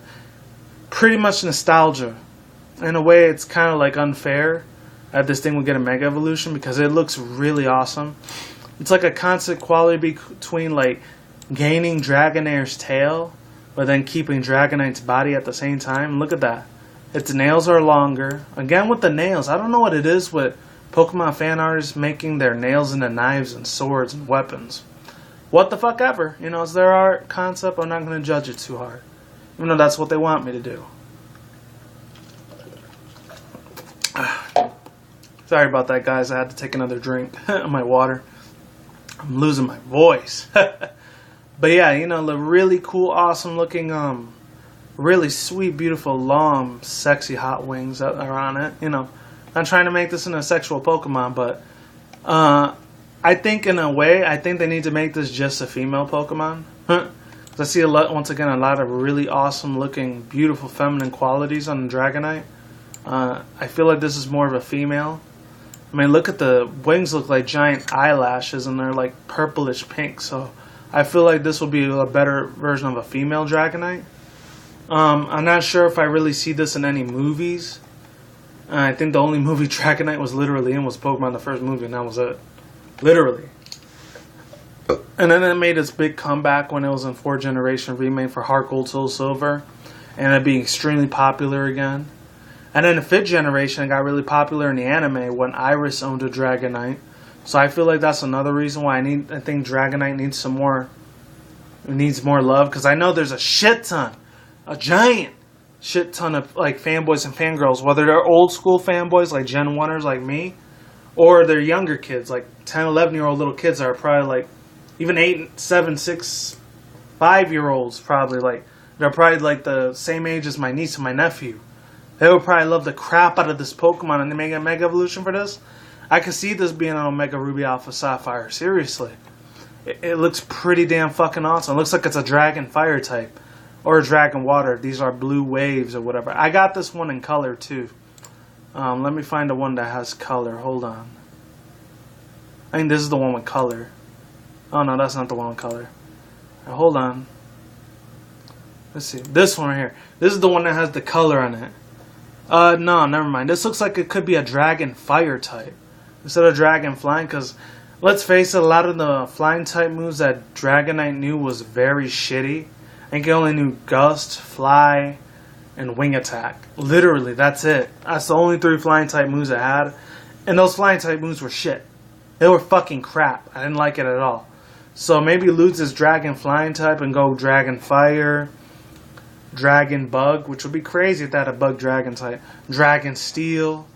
pretty much nostalgia. In a way, it's kind of like unfair that this thing will get a Mega Evolution because it looks really awesome. It's like a constant quality between like gaining Dragonair's tail, but then keeping Dragonite's body at the same time. Look at that. Its nails are longer. Again with the nails, I don't know what it is with Pokemon fan artists making their nails into knives and swords and weapons. What the fuck ever. You know, it's their art concept. I'm not going to judge it too hard. Even though that's what they want me to do. Sorry about that, guys. I had to take another drink of my water. I'm losing my voice. But yeah, you know, the really cool, awesome looking, really sweet, beautiful, long, sexy hot wings that are on it. You know, not trying to make this into a sexual Pokemon, but I think in a way, I think they need to make this just a female Pokemon. I see once again, a lot of really awesome looking, beautiful feminine qualities on the Dragonite. I feel like this is more of a female. I mean, look at the wings, look like giant eyelashes, and they're like purplish pink. So I feel like this will be a better version of a female Dragonite. I'm not sure if I really see this in any movies. I think the only movie Dragonite was literally in was Pokemon, the first movie, and that was it. Literally. And then it made its big comeback when it was in 4th generation remake for Heart Gold Soul Silver, and it being extremely popular again. And then the 5th generation, it got really popular in the anime when Iris owned a Dragonite. So I feel like that's another reason why I think Dragonite needs more love, because I know there's a shit ton, a giant shit ton of like fanboys and fangirls, whether they're old school fanboys like Gen 1ers like me, or they're younger kids like 10, 11-year-old little kids that are probably like even 8, 7, 6, 5-year-olds probably like they're probably like the same age as my niece and my nephew. They would probably love the crap out of this Pokemon, and they make a Mega Evolution for this. I could see this being on Omega Ruby Alpha Sapphire. Seriously, it looks pretty damn fucking awesome. It looks like it's a Dragon Fire type. Or Dragon Water. These are blue waves or whatever. I got this one in color too. Let me find the one that has color. Hold on. I think this is the one with color. Oh no, that's not the one with color. Right, hold on. Let's see. This one right here. This is the one that has the color on it. No, never mind. This looks like it could be a Dragon Fire type instead of Dragon Flying. Because let's face it, a lot of the flying type moves that Dragonite knew was very shitty. I think it only knew Gust, Fly, and Wing Attack. Literally, that's it. That's the only 3 flying type moves it had. And those flying type moves were shit. They were fucking crap. I didn't like it at all. So maybe lose this Dragon Flying type and go Dragon Fire, Dragon Bug, which would be crazy if that had a Bug Dragon type. Dragon Steel.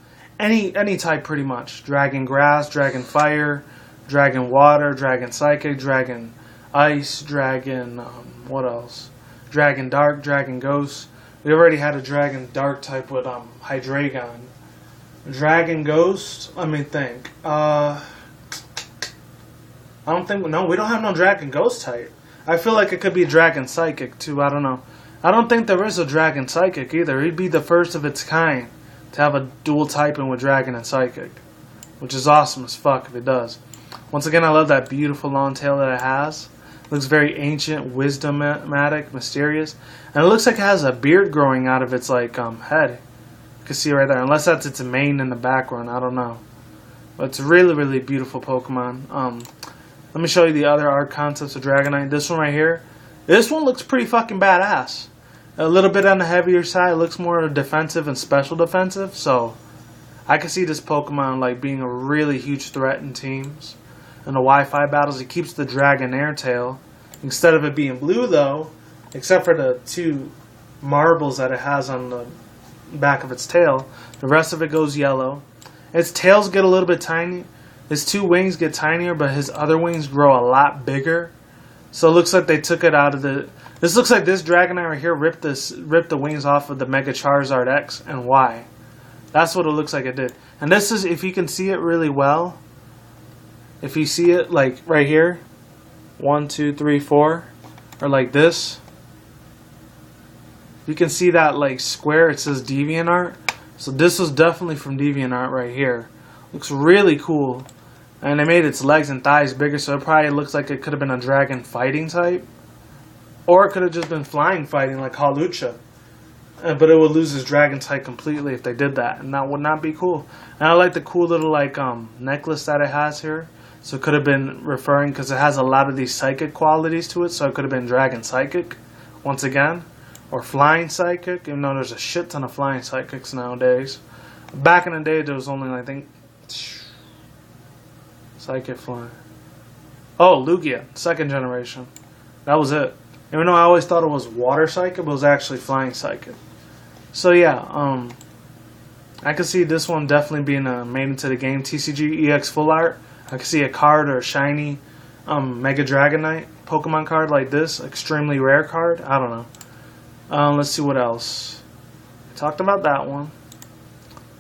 Any type pretty much. Dragon Grass, Dragon Fire, Dragon Water, Dragon Psychic, Dragon Ice, Dragon... what else? Dragon Dark, Dragon Ghost. We already had a Dragon Dark type with Hydreigon. Dragon Ghost. Let me think. I don't think. No, we don't have no Dragon Ghost type. I feel like it could be Dragon Psychic too. I don't know. I don't think there is a Dragon Psychic either. He'd be the first of its kind to have a dual typing with Dragon and Psychic, which is awesome as fuck if it does. Once again, I love that beautiful long tail that it has. Looks very ancient, wisdomatic, mysterious. And it looks like it has a beard growing out of its like head. You can see right there. Unless that's its mane in the background. I don't know. But it's a really, really beautiful Pokemon. Let me show you the other art concepts of Dragonite. This one right here. This one looks pretty fucking badass. A little bit on the heavier side. It looks more defensive and special defensive. So I can see this Pokemon like being a really huge threat in teams. In the Wi-Fi battles, it keeps the Dragonair tail. Instead of it being blue, though, except for the 2 marbles that it has on the back of its tail, the rest of it goes yellow. Its tails get a little bit tiny. His 2 wings get tinier, but his other wings grow a lot bigger. So it looks like they took it out of the... This looks like this Dragonite right here ripped the wings off of the Mega Charizard X and Y. That's what it looks like it did. And this is, if you can see it really well... If you see it like right here, 1, 2, 3, 4, or like this, you can see that like square. It says DeviantArt. So this was definitely from DeviantArt right here. Looks really cool, and they made its legs and thighs bigger, so it probably looks like it could have been a dragon fighting type, or it could have just been flying fighting like Hawlucha. But it would lose its dragon type completely if they did that, and that would not be cool. And I like the cool little like necklace that it has here. So it could have been referring, because it has a lot of these psychic qualities to it, so it could have been Dragon Psychic, once again, or Flying Psychic, even though there's a shit ton of Flying Psychics nowadays. Back in the day, there was only, I think, Psychic Flying. Oh, Lugia, 2nd generation. That was it. Even though I always thought it was Water Psychic, but it was actually Flying Psychic. So yeah, I could see this one definitely being made into the game. TCG EX Full Art. I can see a card or a shiny Mega Dragonite Pokemon card like this. Extremely rare card. I don't know. Let's see what else. I talked about that one.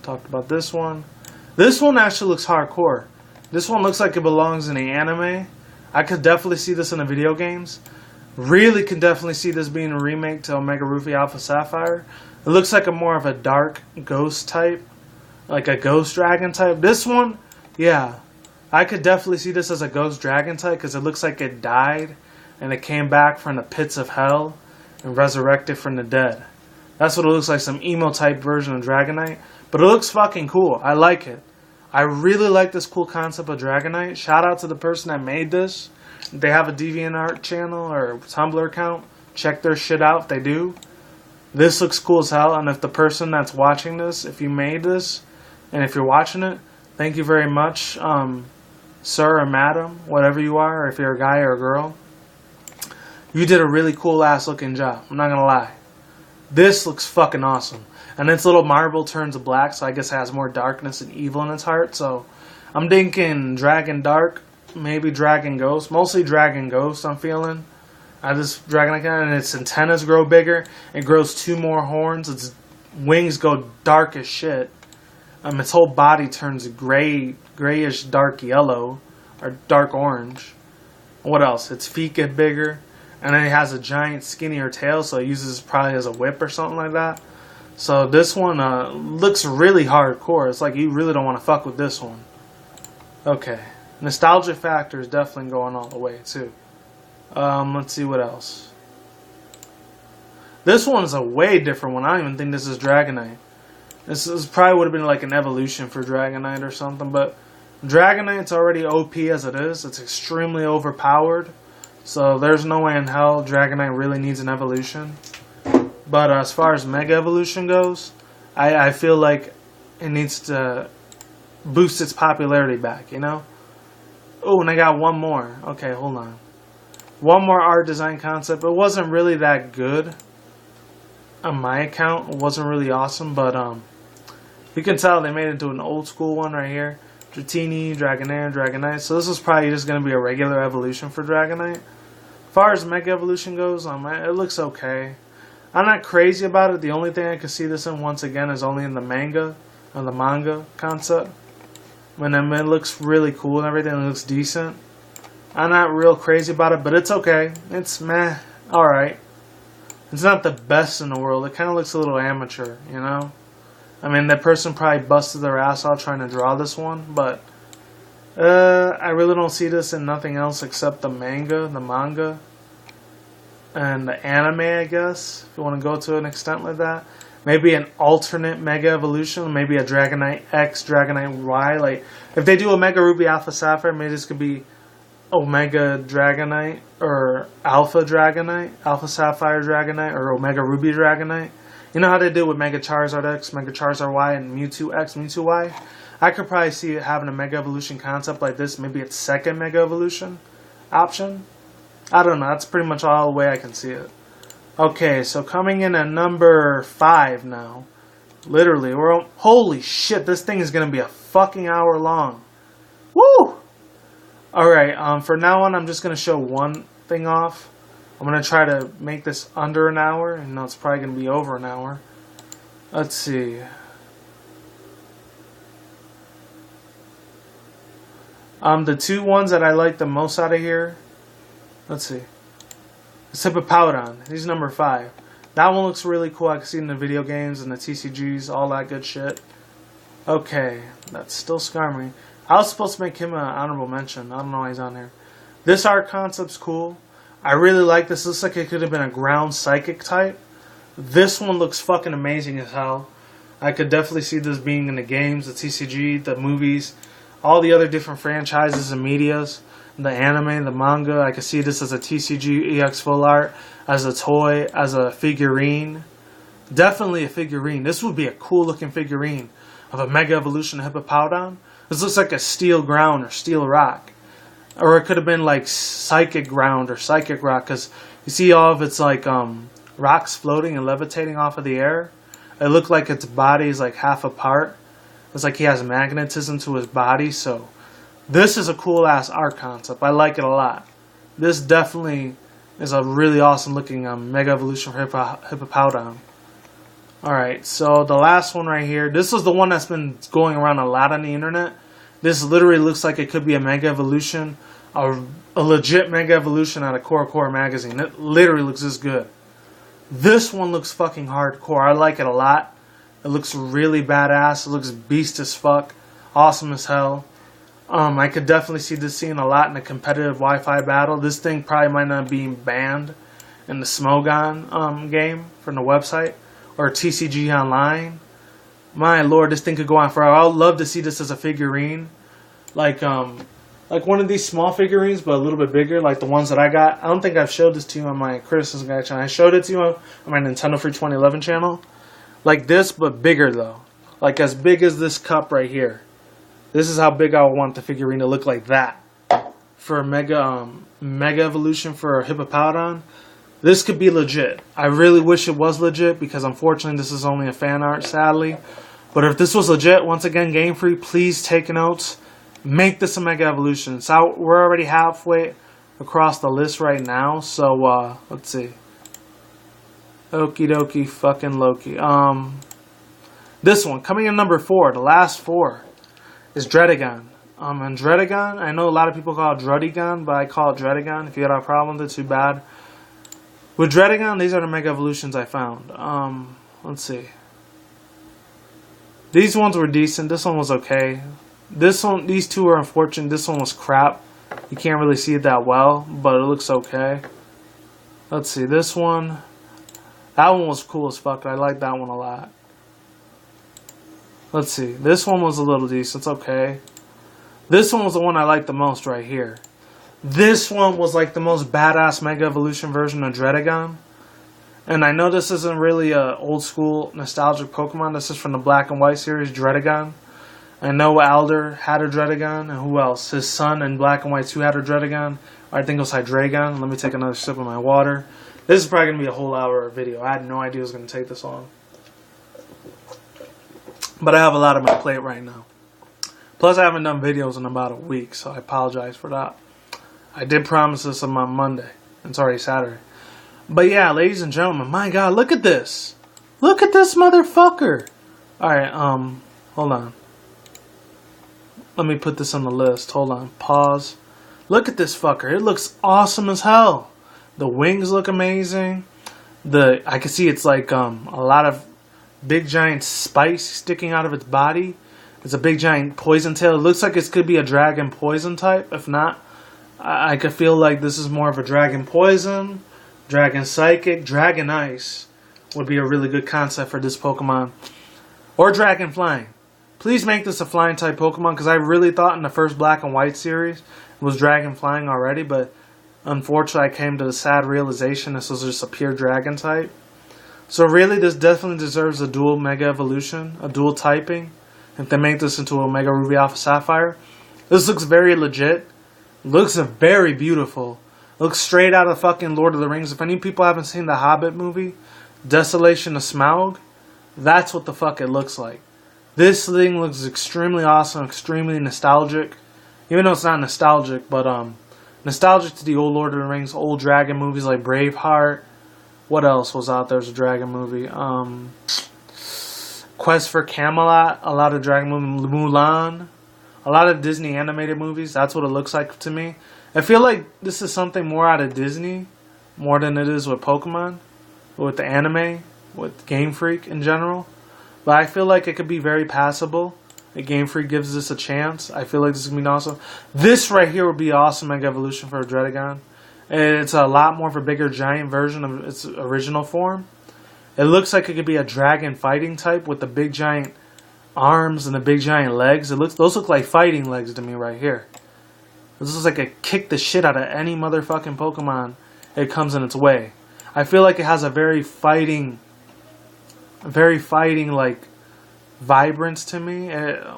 Talked about this one. This one actually looks hardcore. This one looks like it belongs in the anime. I could definitely see this in the video games. Really can definitely see this being a remake to Omega Ruby Alpha Sapphire. It looks like a more of a dark ghost type. Like a ghost dragon type. This one, yeah. I could definitely see this as a ghost dragon type because it looks like it died and it came back from the pits of hell and resurrected from the dead. That's what it looks like, some emo type version of Dragonite. But it looks fucking cool. I like it. I really like this cool concept of Dragonite. Shout out to the person that made this. They have a DeviantArt channel or Tumblr account. Check their shit out if they do. This looks cool as hell. And if the person that's watching this, if you made this, and if you're watching it, thank you very much. Sir or madam, whatever you are, or if you're a guy or a girl, you did a really cool ass looking job. I'm not gonna lie. This looks fucking awesome. And its little marble turns black, so I guess it has more darkness and evil in its heart. So I'm thinking Dragon Dark, maybe Dragon Ghost. Mostly Dragon Ghost I'm feeling. This Dragon and its antennas grow bigger. It grows 2 more horns. Its wings go dark as shit. Its whole body turns grayish dark yellow or dark orange. What else? Its feet get bigger. And then it has a giant skinnier tail, so it uses it probably as a whip or something like that. So this one looks really hardcore. It's like you really don't want to fuck with this one. Okay. Nostalgia factor is definitely going all the way too. Let's see what else. This one's a way different one. I don't even think this is Dragonite. This probably would have been like an evolution for Dragonite or something, but Dragonite's already OP as it is. It's extremely overpowered. So there's no way in hell Dragonite really needs an evolution. But as far as Mega Evolution goes, I feel like it needs to boost its popularity back, you know? Oh, and I got one more. Okay, hold on. One more art design concept. It wasn't really that good on my account. It wasn't really awesome, but you can tell they made it into an old school one right here. Dratini, Dragonair, Dragonite. So this is probably just going to be a regular evolution for Dragonite. As far as Mega Evolution goes, it looks okay. I'm not crazy about it. The only thing I can see this in, once again, is only in the manga, or the manga concept. When it looks really cool and everything, it looks decent. I'm not real crazy about it, but it's okay. It's meh, alright. It's not the best in the world. It kind of looks a little amateur, you know? I mean, that person probably busted their ass out trying to draw this one, but I really don't see this in nothing else except the manga, and the anime, I guess, if you want to go to an extent like that. Maybe an alternate Mega Evolution, maybe a Dragonite X, Dragonite Y. Like, if they do a Mega Ruby Alpha Sapphire, maybe this could be Omega Dragonite, or Alpha Dragonite, Alpha Sapphire Dragonite, or Omega Ruby Dragonite. You know how they did with Mega Charizard X, Mega Charizard Y, and Mewtwo X, Mewtwo Y? I could probably see it having a Mega Evolution concept like this, maybe its second Mega Evolution option. I don't know, that's pretty much all the way I can see it. Okay, so coming in at number 5 now. Literally, holy shit, this thing is going to be a fucking hour long. Woo! Alright, for now on, I'm just going to show one thing off. I'm going to try to make this under an hour, and no, it's probably going to be over an hour. Let's see. The 2 ones that I like the most out of here, let's see. It's Hippopowdon. He's number 5. That one looks really cool. I can see it in the video games and the TCGs, all that good shit. Okay, that's still scarring me. I was supposed to make him an honorable mention. I don't know why he's on here. This art concept's cool. I really like this. Looks like it could have been a ground psychic type. This one looks fucking amazing as hell. I could definitely see this being in the games, the TCG, the movies, all the other different franchises and medias, the anime, the manga. I could see this as a TCG EX full art, as a toy, as a figurine. Definitely a figurine. This would be a cool looking figurine of a Mega Evolution Hippopowdon. This looks like a steel ground or steel rock. Or it could have been like psychic ground or psychic rock, because you see all of its like rocks floating and levitating off of the air. It looked like its body is like half apart. It's like he has magnetism to his body. So this is a cool ass art concept. I like it a lot. This definitely is a really awesome looking Mega Evolution for Hippopowdon. Alright, so the last one right here. This is the one that's been going around a lot on the internet. This literally looks like it could be a Mega Evolution, a legit Mega Evolution out of Core magazine. It literally looks this good. This one looks fucking hardcore. I like it a lot. It looks really badass. It looks beast as fuck. Awesome as hell. I could definitely see this scene a lot in a competitive Wi-Fi battle. This thing probably might not be banned in the Smogon game from the website or TCG Online. My lord, this thing could go on forever. I would love to see this as a figurine. Like one of these small figurines, but a little bit bigger, like the ones that I got. I don't think I've showed this to you on my Criticism Guide channel. I showed it to you on my Nintendo Free 2011 channel. Like this, but bigger though. Like as big as this cup right here. This is how big I want the figurine to look, like that. For a Mega Evolution for Hippopowdon. This could be legit. I really wish it was legit because unfortunately this is only a fan art, sadly. But if this was legit, once again, Game Freak, please take notes. Make this a Mega Evolution. So we're already halfway across the list right now. So let's see. Okie dokie fucking Loki. This one, coming in number 4, the last 4, is Dredagon. And Dredagon, I know a lot of people call it Drudigon, but I call it Dredagon. If you got a problem with it, too bad. With Dredagon, these are the Mega Evolutions I found. Let's see. These ones were decent. This one was okay. These two are unfortunate. This one was crap. You can't really see it that well, but it looks okay. Let's see. This one. That one was cool as fuck. I like that one a lot. Let's see. This one was a little decent. It's okay. This one was the one I liked the most right here. This one was like the most badass Mega Evolution version of Dredagon. And I know this isn't really a old school nostalgic Pokemon. This is from the Black and White series, Dredagon. I know Alder had a Dredagon. And who else? His son in Black and White 2 had a Dredagon. I think it was Hydreigon. Let me take another sip of my water. This is probably going to be a whole hour video. I had no idea it was going to take this long. But I have a lot on my plate right now. Plus, I haven't done videos in about a week, so I apologize for that. I did promise this on Monday. It's already Saturday. But yeah, ladies and gentlemen, my God, look at this. Look at this motherfucker. Alright, hold on. Let me put this on the list. Hold on, pause. Look at this fucker. It looks awesome as hell. The wings look amazing. I can see it's like a lot of big giant spikes sticking out of its body. It's a big giant poison tail. It looks like it could be a dragon poison type. If not, I could feel like this is more of a dragon poison, dragon psychic, dragon ice would be a really good concept for this Pokemon. Or dragon flying. Please make this a flying type Pokemon because I really thought in the first Black and White series it was dragon flying already, but unfortunately I came to the sad realization this was just a pure dragon type. So really this definitely deserves a dual Mega Evolution, a dual typing. If they make this into a Mega Ruby Alpha Sapphire. This looks very legit. Looks very beautiful. Looks straight out of fucking Lord of the Rings. If any people haven't seen the Hobbit movie, Desolation of Smaug, that's what the fuck it looks like. This thing looks extremely awesome, extremely nostalgic. Even though it's not nostalgic, but nostalgic to the old Lord of the Rings, old dragon movies like Braveheart. What else was out there as a dragon movie? Quest for Camelot, a lot of dragon movies, Mulan, a lot of Disney animated movies. That's what it looks like to me. I feel like this is something more out of Disney, more than it is with Pokemon, with the anime, with Game Freak in general. But I feel like it could be very passable. If Game Freak gives this a chance, I feel like this is going to be awesome. This right here would be awesome Mega Evolution for a Dredagon. It's a lot more of a bigger giant version of its original form. It looks like it could be a dragon fighting type with the big giant arms and the big giant legs. Those look like fighting legs to me right here. This looks like it kick the shit out of any motherfucking Pokemon it comes in its way. I feel like it has a very fighting like vibrance to me.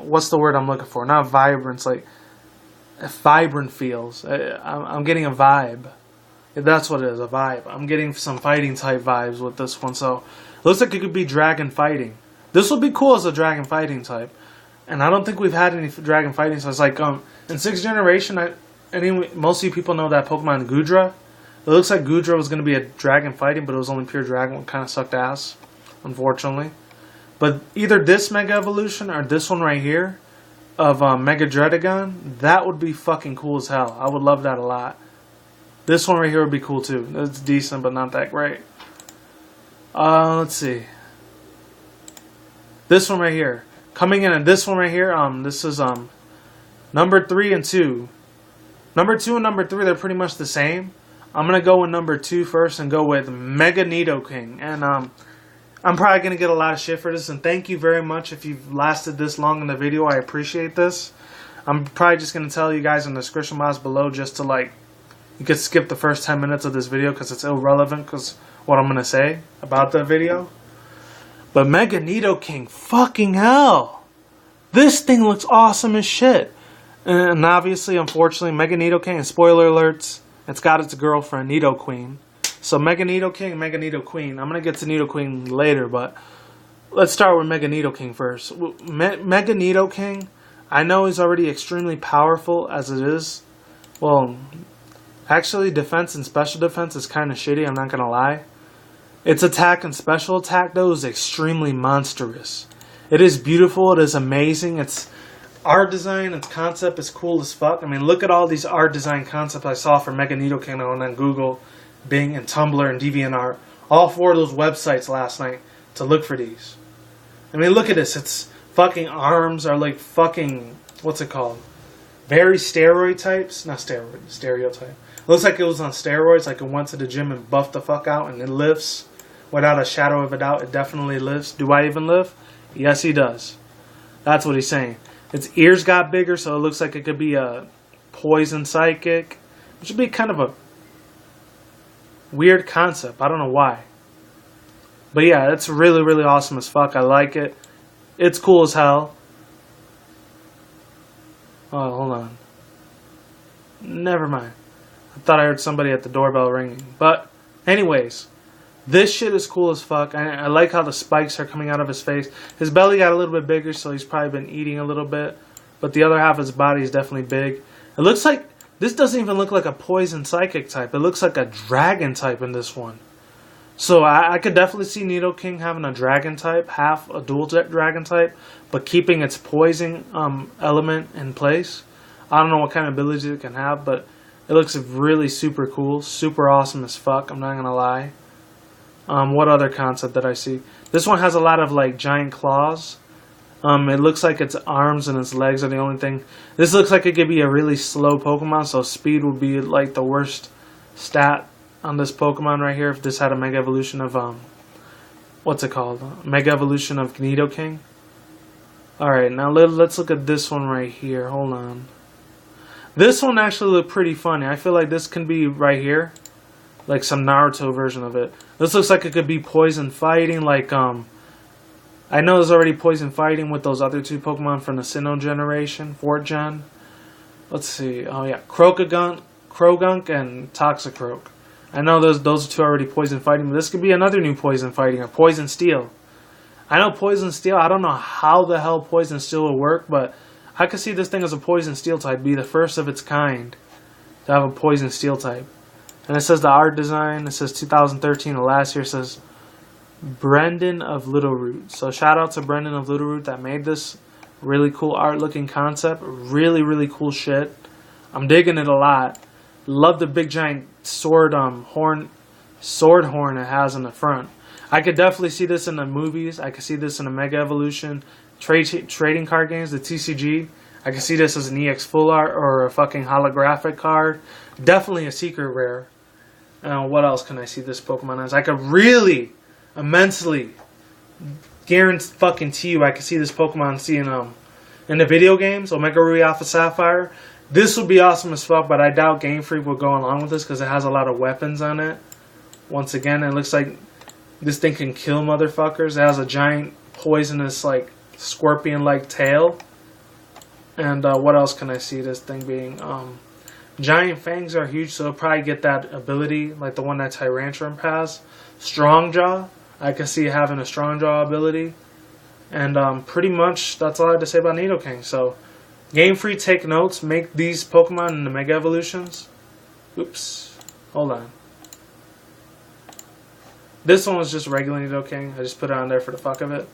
What's the word I'm looking for? Not vibrance, like vibrant feels. I'm getting a vibe. That's what it is, a vibe. I'm getting some fighting type vibes with this one. So, it looks like it could be dragon fighting. This will be cool as a dragon fighting type. And I don't think we've had any dragon fighting types. Like, in 6th generation, most of you people know that Pokemon Goodra. It looks like Goodra was going to be a dragon fighting, but it was only pure dragon. It kind of sucked ass, unfortunately. But either this Mega Evolution or this one right here of Mega Dredagon, that would be fucking cool as hell. I would love that a lot. This one right here would be cool too. It's decent, but not that great. Let's see. This one right here. Coming in and this one right here, this is number 3 and 2. Number 2 and number 3, they're pretty much the same. I'm going to go with number 2 first and go with Mega Nidoking. And I'm probably going to get a lot of shit for this. And thank you very much if you've lasted this long in the video. I appreciate this. I'm probably just going to tell you guys in the description box below just to like, you could skip the first 10 minutes of this video because it's irrelevant because what I'm going to say about the video. But Mega Nidoking, fucking hell. This thing looks awesome as shit. And obviously, unfortunately, Mega Nidoking, and spoiler alerts, it's got its girlfriend, Nidoqueen. So Mega Nidoking, Mega Nidoqueen. I'm going to get to Nidoqueen later, but let's start with Mega Nidoking first. Mega Nidoking, I know he's already extremely powerful as it is. Well, actually, defense and special defense is kind of shitty, I'm not going to lie. Its attack and special attack, though, is extremely monstrous. It is beautiful, it is amazing, its art design, its concept is cool as fuck. I mean, look at all these art design concepts I saw for Mega Nidoking on Google, Bing, and Tumblr, and DeviantArt. All 4 of those websites last night to look for these. I mean, look at this. Its fucking arms are like fucking, what's it called? Very steroid types? Not steroid, stereotype. It looks like it was on steroids, like it went to the gym and buffed the fuck out, and it lifts. Without a shadow of a doubt, it definitely lifts. Do I even lift? Yes, he does. That's what he's saying. Its ears got bigger, so it looks like it could be a poison psychic, which would be kind of a weird concept. I don't know why. But yeah, it's really, really awesome as fuck. I like it. It's cool as hell. Oh, hold on. Never mind. I thought I heard somebody at the doorbell ringing. But anyways, this shit is cool as fuck. I like how the spikes are coming out of his face. His belly got a little bit bigger, so he's probably been eating a little bit. But the other half of his body is definitely big. It looks like, this doesn't even look like a poison psychic type. It looks like a dragon type in this one. So I could definitely see Nidoking having a dragon type, half a dual dragon type, but keeping its poison element in place. I don't know what kind of abilities it can have, but it looks really super cool, super awesome as fuck, I'm not gonna lie. What other concept did I see? This one has a lot of like giant claws. It looks like its arms and its legs are the only thing. This looks like it could be a really slow Pokemon, so speed would be like the worst stat on this Pokemon right here if this had a Mega Evolution of, what's it called? Mega Evolution of Nidoking. Alright, now let's look at this one right here. Hold on. This one actually looked pretty funny. I feel like this can be right here. Like some Naruto version of it. This looks like it could be poison fighting, like, I know there's already poison fighting with those other 2 Pokemon from the Sinnoh generation, 4th gen. Let's see. Oh yeah, Krogunk and Toxicroak. I know those 2 are already poison fighting, but this could be another new poison fighting, or poison steel. I know poison steel, I don't know how the hell poison steel will work, but I could see this thing as a poison steel type, be the first of its kind to have a poison steel type. And it says the art design, it says 2013, the last year says Brendan of Littleroot. So shout out to Brendan of Littleroot that made this really cool art looking concept. Really, really cool shit. I'm digging it a lot. Love the big giant sword horn it has in the front. I could definitely see this in the movies. I could see this in a Mega Evolution trading card games, the TCG. I could see this as an EX full art or a fucking holographic card. Definitely a secret rare. What else can I see this Pokemon as? I could really, immensely guarantee you I could see this Pokemon seeing in the video games, Omega Ruby Alpha Sapphire. This would be awesome as fuck, but I doubt Game Freak will go along with this because it has a lot of weapons on it. Once again, it looks like this thing can kill motherfuckers. It has a giant poisonous, like, scorpion-like tail. And what else can I see this thing being? Giant fangs are huge, so it'll probably get that ability, like the one that Tyrantrum has. Strong Jaw. I can see it having a Strong Jaw ability. And pretty much that's all I have to say about Nidoking. So, Game Freak, take notes. Make these Pokemon in the Mega Evolutions. Oops. Hold on. This one was just regular Nidoking. I just put it on there for the fuck of it.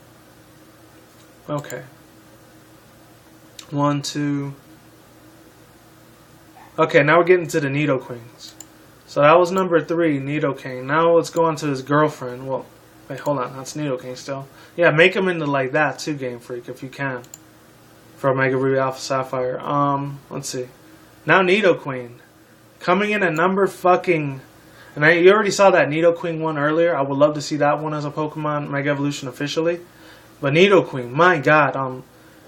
Okay. 1, 2. Okay, now we're getting to the Nidoqueens. So that was number 3, Nidoking. Now let's go on to his girlfriend. Well, wait, hold on. That's Nidoking still. Yeah, make him into like that too, Game Freak, if you can. For Omega Ruby Alpha Sapphire. Let's see. Now Nidoqueen. Coming in at number fucking... And you already saw that Nidoqueen one earlier. I would love to see that one as a Pokemon Mega Evolution officially. But Nidoqueen, my god.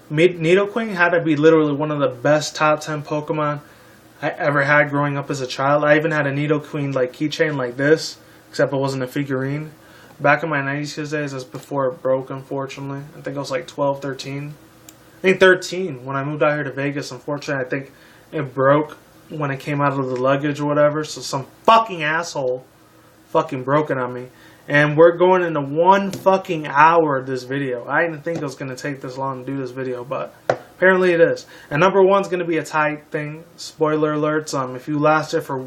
Nidoqueen had to be literally one of the best top 10 Pokemon I ever had growing up as a child. I even had a Nidoqueen like keychain like this, except it wasn't a figurine. Back in my 90s days, that's before it broke, unfortunately. I think I was like 12, 13. I think 13 when I moved out here to Vegas. Unfortunately, I think it broke when it came out of the luggage or whatever. So some fucking asshole fucking broken on me. And we're going into 1 fucking hour of this video. I didn't think it was going to take this long to do this video, but apparently it is. And number 1's going to be a tight thing. Spoiler alerts. If you lasted for